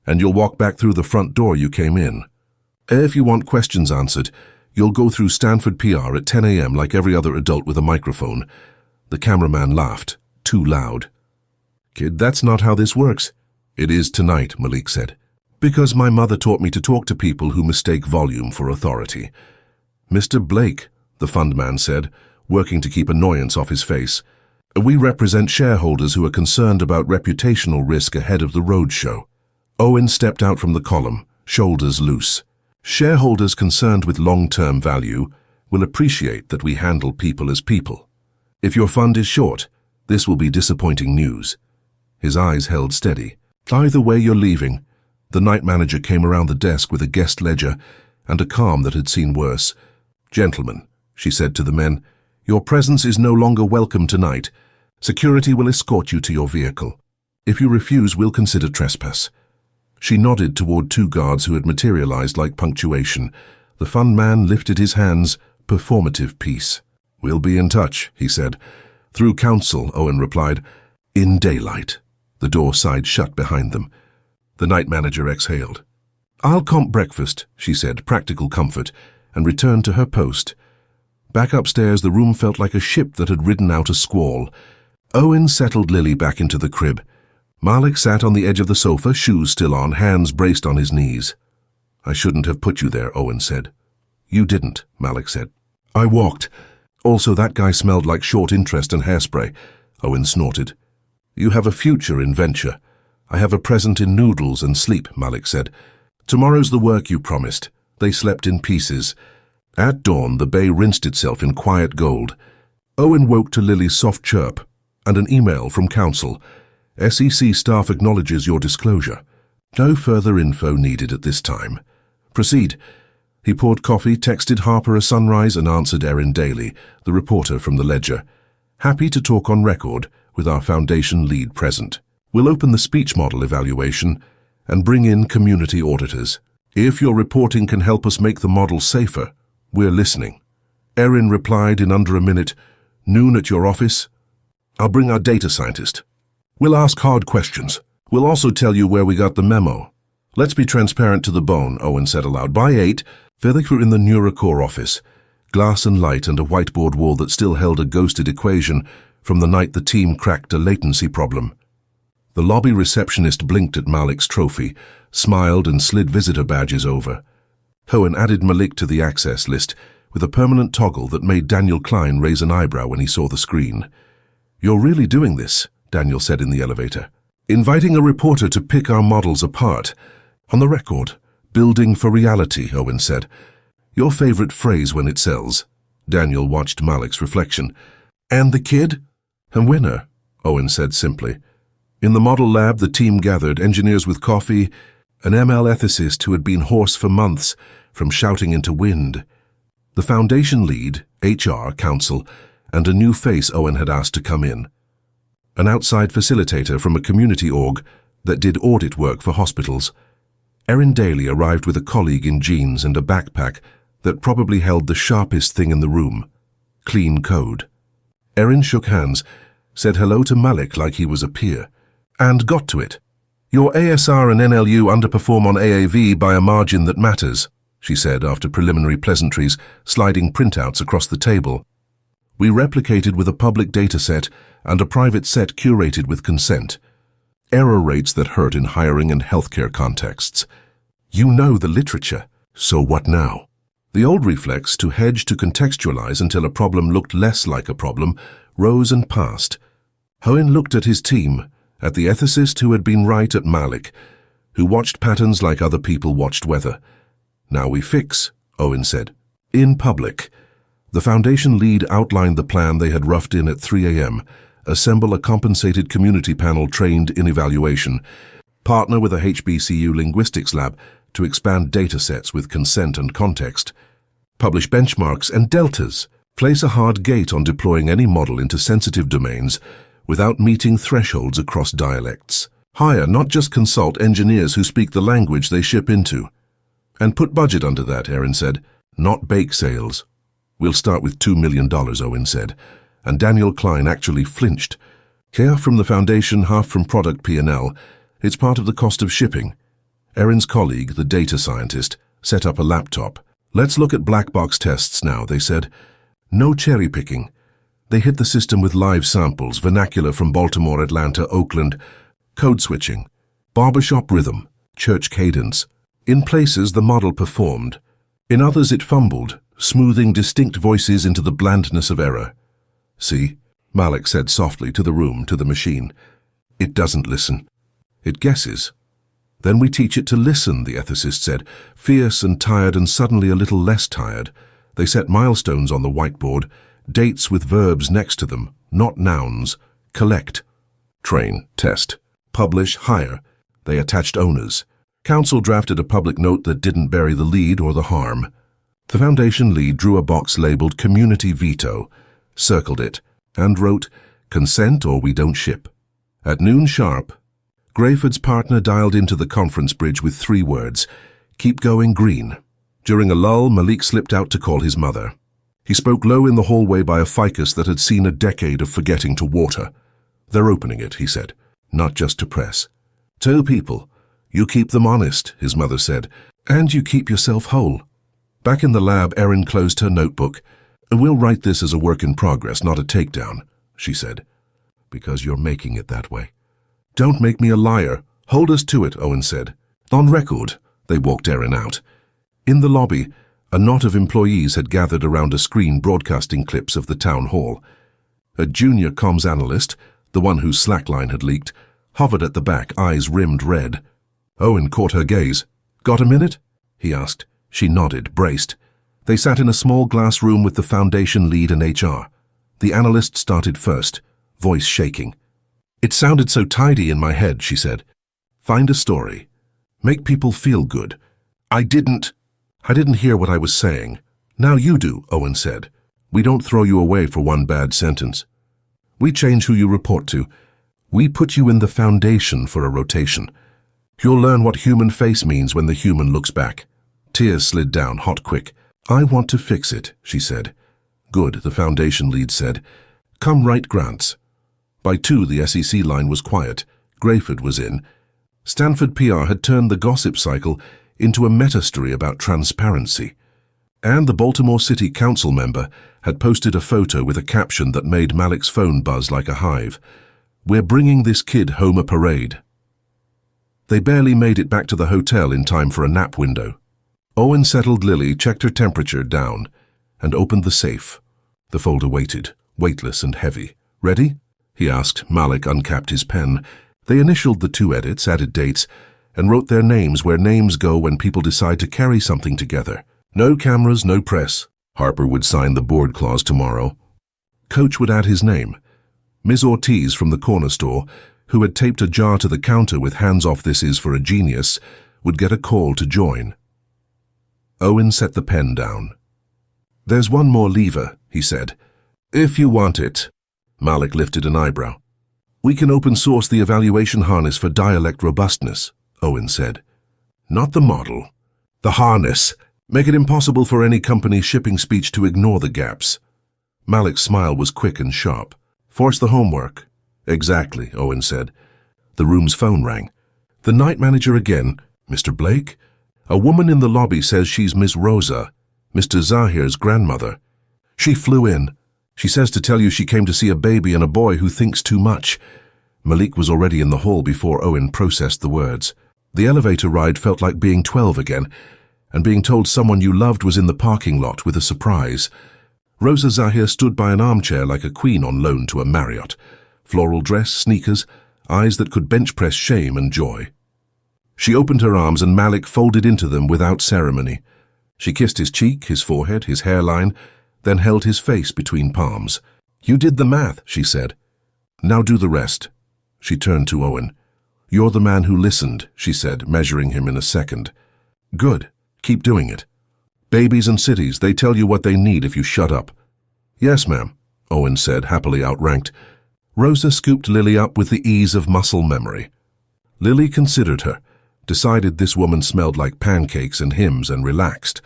and you'll walk back through the front door you came in. If you want questions answered, you'll go through Stanford PR at 10 a.m. like every other adult with a microphone." The cameraman laughed, too loud. "Kid, that's not how this works." "It is tonight," Malik said. "Because my mother taught me to talk to people who mistake volume for authority." "Mr. Blake," the fund man said, working to keep annoyance off his face. We represent shareholders who are concerned about reputational risk ahead of the roadshow. Owen stepped out from the column, shoulders loose. Shareholders concerned with long-term value will appreciate that we handle people as people. If your fund is short, this will be disappointing news. His eyes held steady. Either way you're leaving. The night manager came around the desk with a guest ledger and a calm that had seen worse. Gentlemen, she said to the men, your presence is no longer welcome tonight. Security will escort you to your vehicle. If you refuse, we'll consider trespass. She nodded toward two guards who had materialized like punctuation. The fund man lifted his hands, performative peace. We'll be in touch, he said. Through counsel, Owen replied. In daylight. The door sighed shut behind them. The night manager exhaled. I'll comp breakfast, she said, practical comfort, and returned to her post. Back upstairs, the room felt like a ship that had ridden out a squall. Owen settled Lily back into the crib. Malik sat on the edge of the sofa, shoes still on, hands braced on his knees. I shouldn't have put you there, Owen said. You didn't, Malik said. I walked. Also, that guy smelled like short interest and hairspray. Owen snorted. You have a future in venture. I have a present in noodles and sleep, Malik said. Tomorrow's the work you promised. They slept in pieces. At dawn, the bay rinsed itself in quiet gold. Owen woke to Lily's soft chirp and an email from counsel. SEC staff acknowledges your disclosure. No further info needed at this time. Proceed. He poured coffee, texted Harper a sunrise, and answered Erin Daly, the reporter from the Ledger. Happy to talk on record with our foundation lead present. We'll open the speech model evaluation and bring in community auditors. If your reporting can help us make the model safer, we're listening. Erin replied in under a minute, noon at your office. I'll bring our data scientist. We'll ask hard questions. We'll also tell you where we got the memo. Let's be transparent to the bone, Owen said aloud. By 8, they were in the NeuroCore office. Glass and light and a whiteboard wall that still held a ghosted equation from the night the team cracked a latency problem. The lobby receptionist blinked at Malik's trophy, smiled and slid visitor badges over. Owen added Malik to the access list with a permanent toggle that made Daniel Klein raise an eyebrow when he saw the screen. You're really doing this, Daniel said in the elevator. Inviting a reporter to pick our models apart. On the record, building for reality, Owen said. Your favorite phrase when it sells. Daniel watched Malik's reflection. And the kid? A winner, Owen said simply. In the model lab, the team gathered, engineers with coffee, an ML ethicist who had been hoarse for months from shouting into wind, the foundation lead, HR, counsel, and a new face Owen had asked to come in. An outside facilitator from a community org that did audit work for hospitals. Erin Daly arrived with a colleague in jeans and a backpack that probably held the sharpest thing in the room, clean code. Erin shook hands, said hello to Malik like he was a peer, and got to it. Your ASR and NLU underperform on AAV by a margin that matters, she said after preliminary pleasantries, sliding printouts across the table. We replicated with a public data set and a private set curated with consent. Error rates that hurt in hiring and healthcare contexts. You know the literature, so what now? The old reflex to hedge to contextualize until a problem looked less like a problem rose and passed. Owen looked at his team, at the ethicist who had been right at Malik, who watched patterns like other people watched weather. Now we fix, Owen said. In public. The foundation lead outlined the plan they had roughed in at 3 a.m., assemble a compensated community panel trained in evaluation, partner with a HBCU linguistics lab to expand data sets with consent and context, publish benchmarks and deltas, place a hard gate on deploying any model into sensitive domains without meeting thresholds across dialects, hire, not just consult, engineers who speak the language they ship into. And put budget under that, Erin said, not bake sales. We'll start with $2 million, Owen said, and Daniel Klein actually flinched. Half from the foundation, half from product P&L. It's part of the cost of shipping. Erin's colleague, the data scientist, set up a laptop. Let's look at black box tests now, they said. No cherry picking. They hit the system with live samples, vernacular from Baltimore, Atlanta, Oakland, code switching, barbershop rhythm, church cadence. In places, the model performed. In others, it fumbled, smoothing distinct voices into the blandness of error. See, Malik said softly to the machine. It doesn't listen. It guesses. Then we teach it to listen, the ethicist said, fierce and tired and suddenly a little less tired. They set milestones on the whiteboard, dates with verbs next to them, not nouns. Collect, train, test, publish, hire. They attached owners. Council drafted a public note that didn't bury the lead or the harm. The foundation lead drew a box labeled Community Veto, circled it, and wrote, Consent or we don't ship. At noon sharp, Grayford's partner dialed into the conference bridge with 3 words, Keep going green. During a lull, Malik slipped out to call his mother. He spoke low in the hallway by a ficus that had seen a decade of forgetting to water. They're opening it, he said, not just to press. 2 people. You keep them honest, his mother said, and you keep yourself whole. Back in the lab, Erin closed her notebook. We'll write this as a work in progress, not a takedown, she said, because you're making it that way. Don't make me a liar. Hold us to it, Owen said. On record, they walked Erin out. In the lobby, a knot of employees had gathered around a screen broadcasting clips of the town hall. A junior comms analyst, the one whose slackline had leaked, hovered at the back, eyes rimmed red. Owen caught her gaze. Got a minute? He asked. She nodded, braced. They sat in a small glass room with the foundation lead and HR. The analyst started first, voice shaking. It sounded so tidy in my head, she said. Find a story. Make people feel good. I didn't hear what I was saying. Now you do, Owen said. We don't throw you away for one bad sentence. We change who you report to. We put you in the foundation for a rotation. You'll learn what human face means when the human looks back. Tears slid down, hot quick. I want to fix it, she said. Good, the foundation lead said. Come write grants. By 2, the SEC line was quiet. Grayford was in. Stanford PR had turned the gossip cycle into a meta-story about transparency. And the Baltimore City Council member had posted a photo with a caption that made Malik's phone buzz like a hive. We're bringing this kid home a parade. They barely made it back to the hotel in time for a nap window. Owen settled Lily, checked her temperature down, and opened the safe. The folder waited, weightless and heavy. Ready? He asked. Malik uncapped his pen. They initialed the 2 edits, added dates, and wrote their names where names go when people decide to carry something together. No cameras, no press. Harper would sign the board clause tomorrow. Coach would add his name. Ms. Ortiz from the corner store, who had taped a jar to the counter with "Hands off, this is for a genius," would get a call to join. Owen set the pen down. There's one more lever, he said. If you want it. Malik lifted an eyebrow. We can open source the evaluation harness for dialect robustness, Owen said. Not the model. The harness. Make it impossible for any company shipping speech to ignore the gaps. Malik's smile was quick and sharp. Force the homework. Exactly, Owen said. The room's phone rang. The night manager again. Mr. Blake? A woman in the lobby says she's Miss Rosa, Mr. Zahir's grandmother. She flew in. She says to tell you she came to see a baby and a boy who thinks too much. Malik was already in the hall before Owen processed the words. The elevator ride felt like being 12 again, and being told someone you loved was in the parking lot with a surprise. Rosa Zahir stood by an armchair like a queen on loan to a Marriott. Floral dress, sneakers, eyes that could bench press shame and joy. She opened her arms and Malik folded into them without ceremony. She kissed his cheek, his forehead, his hairline, then held his face between palms. You did the math, she said. Now do the rest. She turned to Owen. You're the man who listened, she said, measuring him in a second. Good. Keep doing it. Babies and cities, they tell you what they need if you shut up. Yes, ma'am, Owen said, happily outranked. Rosa scooped Lily up with the ease of muscle memory. Lily considered her, decided this woman smelled like pancakes and hymns, and relaxed.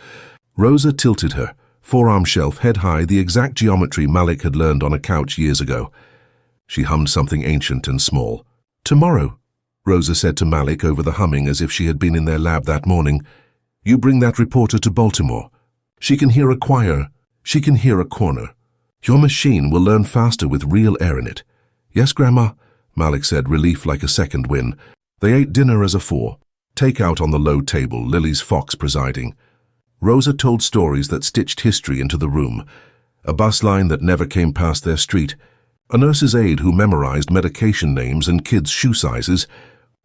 Rosa tilted her, forearm shelf head high, the exact geometry Malik had learned on a couch years ago. She hummed something ancient and small. Tomorrow, Rosa said to Malik over the humming as if she had been in their lab that morning. You bring that reporter to Baltimore. She can hear a choir. She can hear a corner. Your machine will learn faster with real air in it. Yes, Grandma, Malik said, relief like a second win. They ate dinner as a 4. Takeout on the low table, Lily's fox presiding. Rosa told stories that stitched history into the room. A bus line that never came past their street. a nurse's aide who memorized medication names and kids' shoe sizes,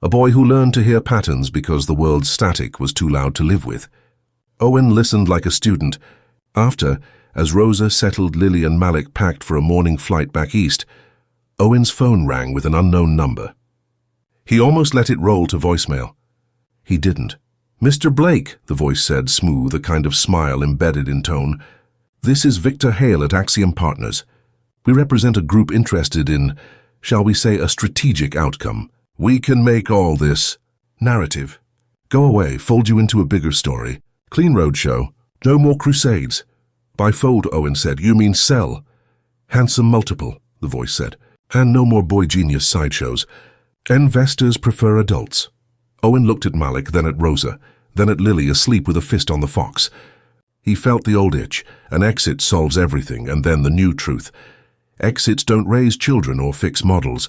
a boy who learned to hear patterns because the world's static was too loud to live with. Owen listened like a student. After, as Rosa settled, Lily and Malik packed for a morning flight back east, Owen's phone rang with an unknown number. He almost let it roll to voicemail. He didn't. "Mr. Blake," the voice said, smooth, a kind of smile embedded in tone. "This is Victor Hale at Axiom Partners. We represent a group interested in, shall we say, a strategic outcome. We can make all this narrative go away, fold you into a bigger story. Clean roadshow, no more crusades." "By fold," Owen said, "you mean sell." "Handsome multiple," the voice said, "and no more boy genius sideshows. Investors prefer adults." Owen looked at Malik, then at Rosa, then at Lily, asleep with a fist on the fox. He felt the old itch. An exit solves everything, and then the new truth. Exits don't raise children or fix models.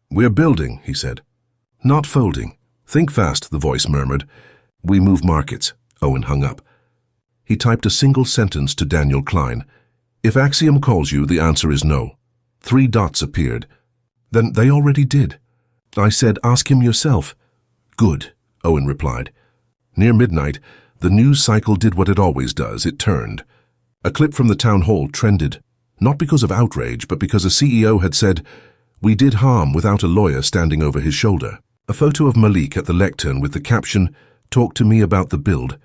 "We're building," he said. "Not folding. Think fast," the voice murmured. "We move markets." Owen hung up. He typed a single sentence to Daniel Klein. "If Axiom calls you, the answer is no." 3 dots appeared. "Then they already did." "I said ask him yourself." "Good," Owen replied. Near midnight, the news cycle did what it always does. It turned. A clip from the town hall trended, not because of outrage, but because a CEO had said, "We did harm," without a lawyer standing over his shoulder. A photo of Malik at the lectern with the caption, "Talk to me about the build,"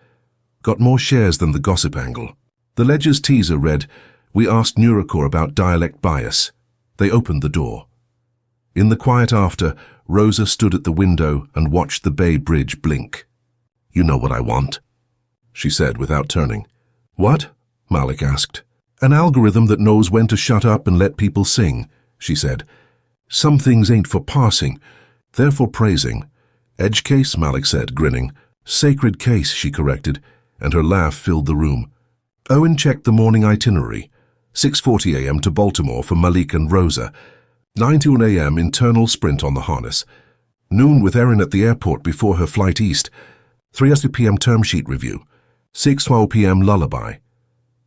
got more shares than the gossip angle. The Ledger's teaser read, "We asked Neurocore about dialect bias." They opened the door. In the quiet after, Rosa stood at the window and watched the Bay Bridge blink. "You know what I want," she said without turning. "What?" Malik asked. "An algorithm that knows when to shut up and let people sing," she said. "Some things ain't for parsing, they're for praising." "Edge case," Malik said, grinning. "Sacred case," she corrected, and her laugh filled the room. Owen checked the morning itinerary. 6:40 a.m. to Baltimore for Malik and Rosa. 9 to 1 a.m. internal sprint on the harness. Noon with Erin at the airport before her flight east. 3:30 p.m. term sheet review. 6:12 p.m. lullaby.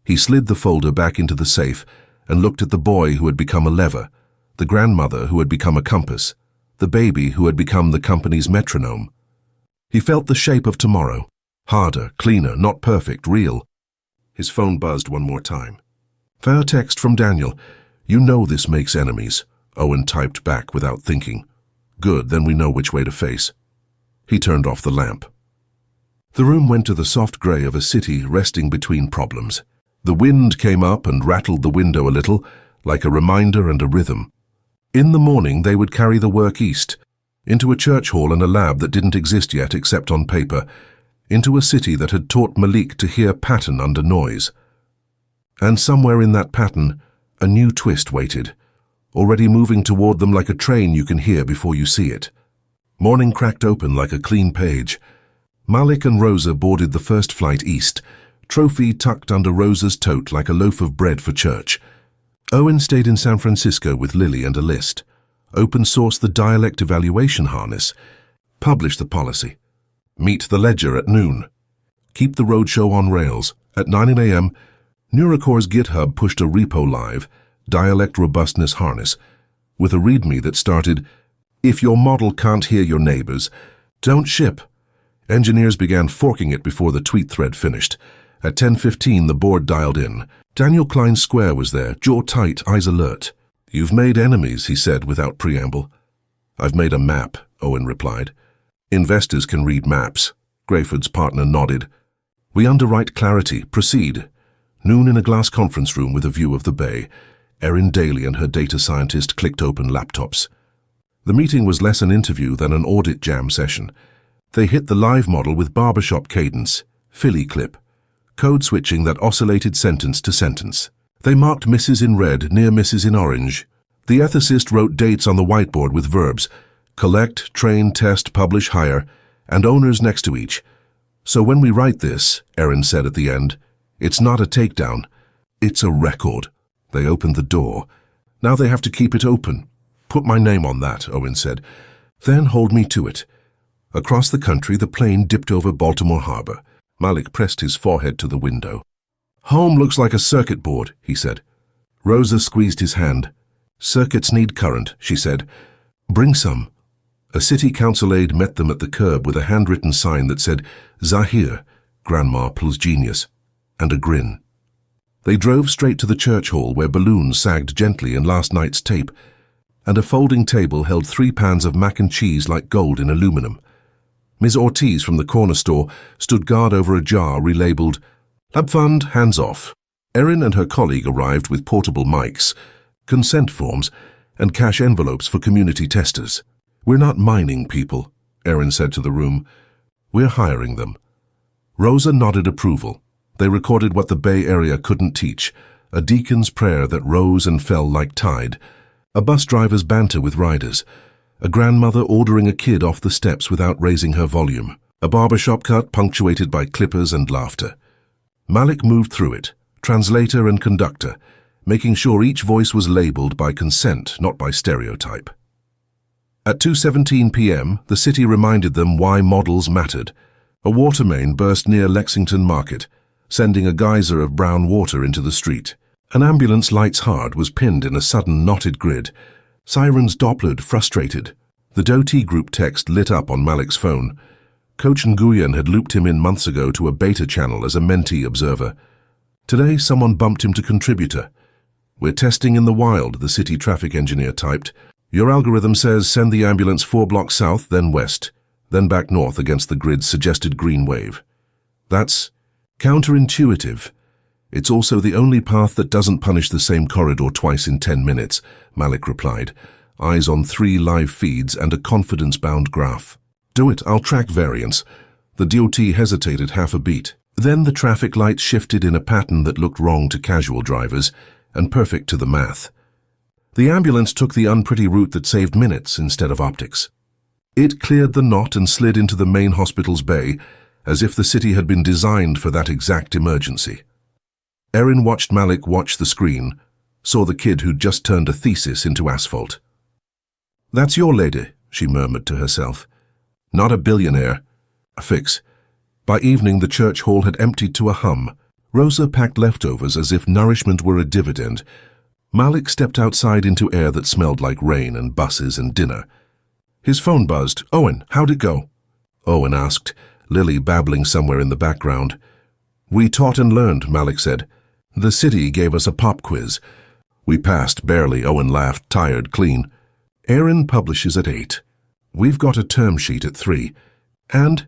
He slid the folder back into the safe and looked at the boy who had become a lever, the grandmother who had become a compass, the baby who had become the company's metronome. He felt the shape of tomorrow. Harder, cleaner, not perfect, real. His phone buzzed one more time. "Fair text from Daniel. You know this makes enemies," Owen typed back without thinking. "Good, then we know which way to face." He turned off the lamp. The room went to the soft grey of a city resting between problems. The wind came up and rattled the window a little, like a reminder and a rhythm. In the morning they would carry the work east, into a church hall and a lab that didn't exist yet except on paper, into a city that had taught Malik to hear pattern under noise. And somewhere in that pattern, a new twist waited, already moving toward them like a train you can hear before you see it. Morning cracked open like a clean page. Malik and Rosa boarded the first flight east, trophy tucked under Rosa's tote like a loaf of bread for church. Owen stayed in San Francisco with Lily and a list. Open-source the dialect evaluation harness. Publish the policy. Meet the Ledger at noon. Keep the roadshow on rails. At 9 a.m., Neurocore's GitHub pushed a repo live, Dialect Robustness Harness, with a README that started, "If your model can't hear your neighbors, don't ship." Engineers began forking it before the tweet thread finished. At 10:15, the board dialed in. Daniel Klein Square was there, jaw tight, eyes alert. "You've made enemies," he said without preamble. "I've made a map," Owen replied. "Investors can read maps." Grayford's partner nodded. "We underwrite clarity. Proceed." Noon in a glass conference room with a view of the bay. Erin Daly and her data scientist clicked open laptops. The meeting was less an interview than an audit jam session. They hit the live model with barbershop cadence, Philly clip, code switching that oscillated sentence to sentence. They marked misses in red, near misses in orange. The ethicist wrote dates on the whiteboard with verbs, collect, train, test, publish, hire, and owners next to each. "So when we write this," Erin said at the end, "it's not a takedown, it's a record." They opened the door. "Now they have to keep it open." "Put my name on that," Owen said. "Then hold me to it." Across the country, the plane dipped over Baltimore Harbor. Malik pressed his forehead to the window. "Home looks like a circuit board," he said. Rosa squeezed his hand. "Circuits need current," she said. "Bring some." A city council aide met them at the curb with a handwritten sign that said, "Zahir, Grandma plus genius," and a grin. They drove straight to the church hall where balloons sagged gently in last night's tape, and a folding table held 3 pans of mac and cheese like gold in aluminum. Ms. Ortiz from the corner store stood guard over a jar relabeled, "Lab Fund, hands off." Erin and her colleague arrived with portable mics, consent forms, and cash envelopes for community testers. "We're not mining people," Erin said to the room. "We're hiring them." Rosa nodded approval. They recorded what the Bay Area couldn't teach, a deacon's prayer that rose and fell like tide, a bus driver's banter with riders, a grandmother ordering a kid off the steps without raising her volume, a barbershop cut punctuated by clippers and laughter. Malik moved through it, translator and conductor, making sure each voice was labeled by consent, not by stereotype. At 2:17 p.m., the city reminded them why models mattered. A water main burst near Lexington Market, sending a geyser of brown water into the street. An ambulance lights hard was pinned in a sudden knotted grid. Sirens Dopplered, frustrated. The Doty group text lit up on Malik's phone. Coach Nguyen had looped him in months ago to a beta channel as a mentee observer. Today, someone bumped him to contributor. "We're testing in the wild," the city traffic engineer typed. "Your algorithm says send the ambulance 4 blocks south, then west, then back north against the grid's suggested green wave." "That's counterintuitive. It's also the only path that doesn't punish the same corridor twice in 10 minutes, Malik replied, eyes on 3 live feeds and a confidence-bound graph. "Do it, I'll track variance." The DOT hesitated half a beat. Then the traffic lights shifted in a pattern that looked wrong to casual drivers and perfect to the math. The ambulance took the unpretty route that saved minutes instead of optics. It cleared the knot and slid into the main hospital's bay, as if the city had been designed for that exact emergency. Erin watched Malik watch the screen, saw the kid who'd just turned a thesis into asphalt. "That's your lady," she murmured to herself. "Not a billionaire. A fix." By evening, the church hall had emptied to a hum. Rosa packed leftovers as if nourishment were a dividend. Malik stepped outside into air that smelled like rain and buses and dinner. His phone buzzed. "Owen, how'd it go?" Owen asked, Lily babbling somewhere in the background. "We taught and learned," Malik said. "The city gave us a pop quiz. We passed, barely," Owen laughed, tired, clean. "Erin publishes at 8. We've got a term sheet at 3. And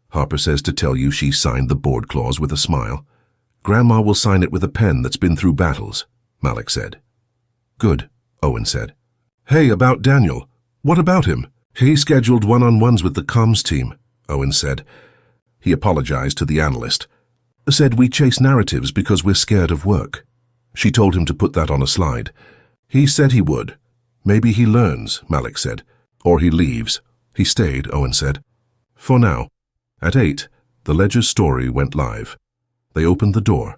Harper says to tell you she signed the board clause with a smile. Grandma will sign it with a pen that's been through battles," Malik said. "Good," Owen said. "Hey, about Daniel. What about him?" "He scheduled one-on-ones with the comms team," Owen said. He apologized to the analyst. "Said we chase narratives because we're scared of work." She told him to put that on a slide. "He said he would. Maybe he learns," Malik said. "Or he leaves." "He stayed," Owen said. "For now." At 8, the Ledger's story went live. They opened the door.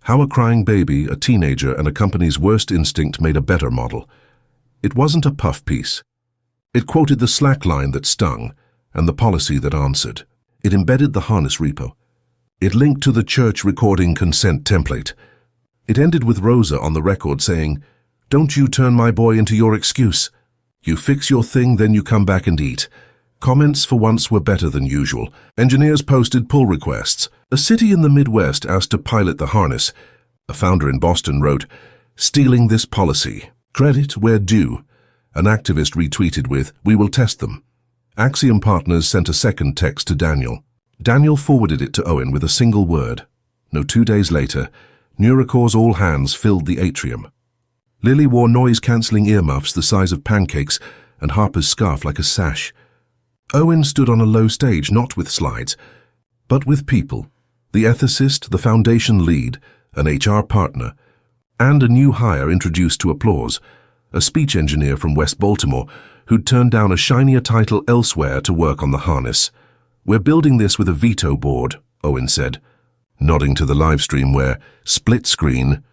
How a crying baby, a teenager, and a company's worst instinct made a better model. It wasn't a puff piece. It quoted the Slack line that stung and the policy that answered. It embedded the harness repo. It linked to the church recording consent template. It ended with Rosa on the record saying, "Don't you turn my boy into your excuse. You fix your thing, then you come back and eat." Comments for once were better than usual. Engineers posted pull requests. A city in the Midwest asked to pilot the harness. A founder in Boston wrote, "Stealing this policy. Credit where due." An activist retweeted with, "We will test them." Axiom Partners sent a second text to Daniel. Daniel forwarded it to Owen with a single word. No 2 days later, Nuricor's all hands filled the atrium. Lily wore noise-cancelling earmuffs the size of pancakes and Harper's scarf like a sash. Owen stood on a low stage, not with slides, but with people. The ethicist, the foundation lead, an HR partner, and a new hire introduced to applause, a speech engineer from West Baltimore who'd turned down a shinier title elsewhere to work on the harness. "We're building this with a veto board," Owen said, nodding to the live stream where, split screen,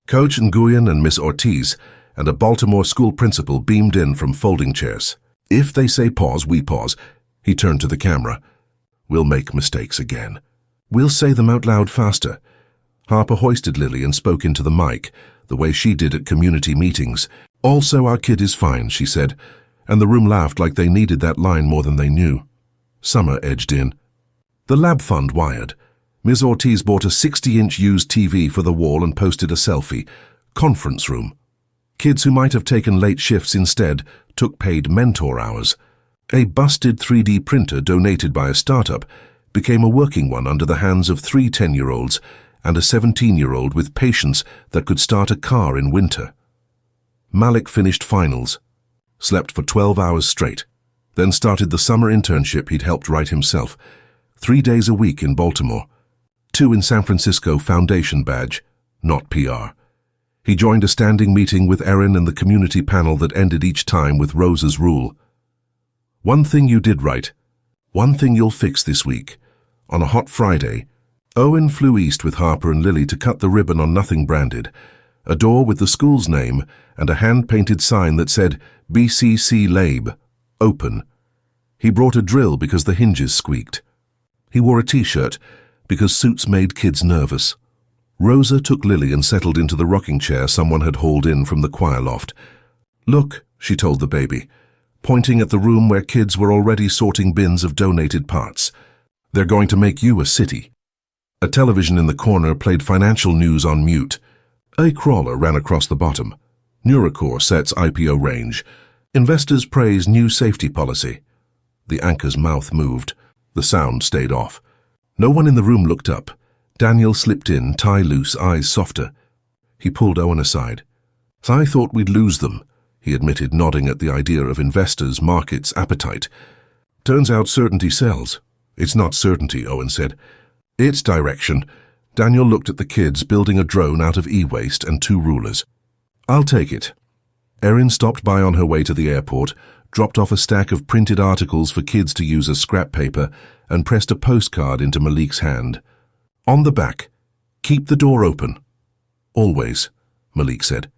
Coach Nguyen and Miss Ortiz and a Baltimore school principal beamed in from folding chairs. "If they say pause, we pause." He turned to the camera. "We'll make mistakes again. We'll say them out loud faster." Harper hoisted Lily and spoke into the mic, the way she did at community meetings. Also, our kid is fine, she said, and the room laughed like they needed that line more than they knew. Summer edged in. The lab fund wired. Ms. Ortiz bought a 60-inch used TV for the wall and posted a selfie. Conference room. Kids who might have taken late shifts instead took paid mentor hours. A busted 3D printer donated by a startup became a working one under the hands of 3 10-year-olds and a 17-year-old with patience that could start a car in winter. Malik finished finals, slept for 12 hours straight, then started the summer internship he'd helped write himself. 3 days a week in Baltimore, 2 in San Francisco, foundation badge, not PR. He joined a standing meeting with Erin and the community panel that ended each time with Rosa's rule. One thing you did right. One thing you'll fix this week. On a hot Friday, Owen flew east with Harper and Lily to cut the ribbon on nothing branded, a door with the school's name and a hand-painted sign that said BCC Lab, open. He brought a drill because the hinges squeaked. He wore a t-shirt because suits made kids nervous. Rosa took Lily and settled into the rocking chair someone had hauled in from the choir loft. Look, she told the baby, pointing at the room where kids were already sorting bins of donated parts. They're going to make you a city. A television in the corner played financial news on mute. A crawler ran across the bottom. Neurocore sets IPO range. Investors praise new safety policy. The anchor's mouth moved. The sound stayed off. No one in the room looked up. Daniel slipped in, tie loose, eyes softer. He pulled Owen aside. I thought we'd lose them, he admitted, nodding at the idea of investors, markets, appetite. Turns out certainty sells. It's not certainty, Owen said. It's direction. Daniel looked at the kids building a drone out of e-waste and 2 rulers. I'll take it. Erin stopped by on her way to the airport, dropped off a stack of printed articles for kids to use as scrap paper, and pressed a postcard into Malik's hand. On the back, keep the door open. Always, Malik said.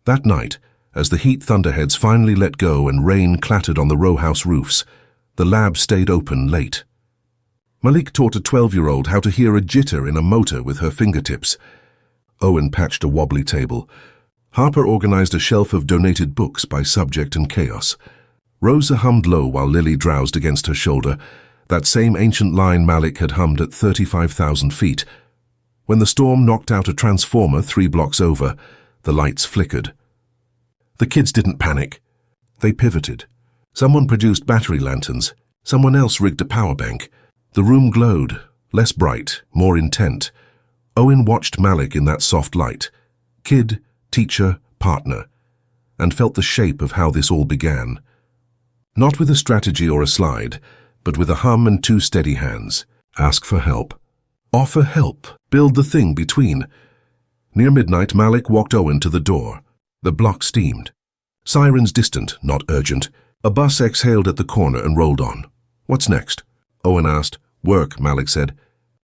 That night, as the heat thunderheads finally let go and rain clattered on the row house roofs, the lab stayed open late. Malik taught a 12-year-old how to hear a jitter in a motor with her fingertips. Owen patched a wobbly table. Harper organized a shelf of donated books by subject and chaos. Rosa hummed low while Lily drowsed against her shoulder, that same ancient line Malik had hummed at 35,000 feet. When the storm knocked out a transformer 3 blocks over, the lights flickered. The kids didn't panic. They pivoted. Someone produced battery lanterns. Someone else rigged a power bank. The room glowed, less bright, more intent. Owen watched Malik in that soft light. Kid, teacher, partner, and felt the shape of how this all began. Not with a strategy or a slide, but with a hum and 2 steady hands. Ask for help. Offer help. Build the thing between. Near midnight, Malik walked Owen to the door. The block steamed. Sirens distant, not urgent. A bus exhaled at the corner and rolled on. What's next? Owen asked. Work, Malik said.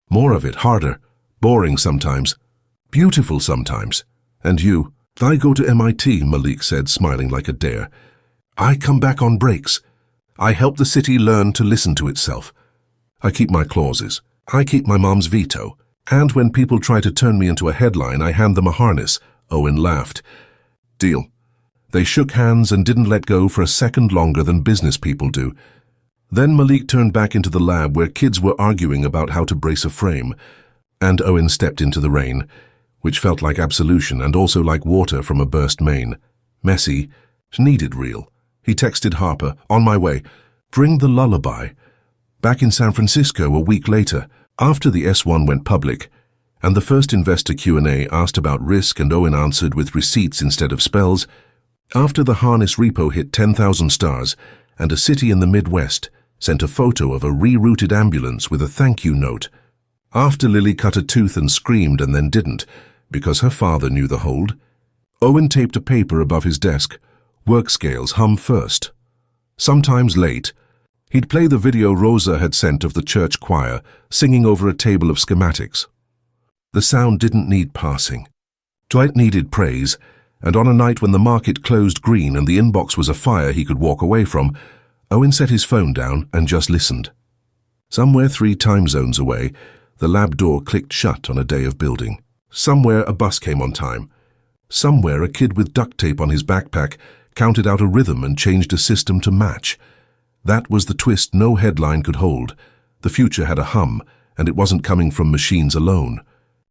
More of it, harder. Boring sometimes. Beautiful sometimes. And you? I go to MIT, Malik said, smiling like a dare. I come back on breaks. I help the city learn to listen to itself. I keep my clauses. I keep my mom's veto. And when people try to turn me into a headline, I hand them a harness. Owen laughed. Deal. They shook hands and didn't let go for a second longer than business people do. Then Malik turned back into the lab where kids were arguing about how to brace a frame, and Owen stepped into the rain, which felt like absolution and also like water from a burst main. Messy, needed real. He texted Harper, on my way, bring the lullaby. Back in San Francisco a week later, after the S1 went public, and the first investor Q&A asked about risk and Owen answered with receipts instead of spells, after the harness repo hit 10,000 stars, and a city in the Midwest sent a photo of a rerouted ambulance with a thank you note, after Lily cut a tooth and screamed and then didn't, because her father knew the hold, Owen taped a paper above his desk. Work scales hum first. Sometimes late, he'd play the video Rosa had sent of the church choir singing over a table of schematics. The sound didn't need passing. Dwight needed praise, and on a night when the market closed green and the inbox was a fire he could walk away from, Owen set his phone down and just listened. Somewhere 3 time zones away, the lab door clicked shut on a day of building. Somewhere a bus came on time. Somewhere, a kid with duct tape on his backpack counted out a rhythm and changed a system to match. That was the twist no headline could hold. The future had a hum, and it wasn't coming from machines alone.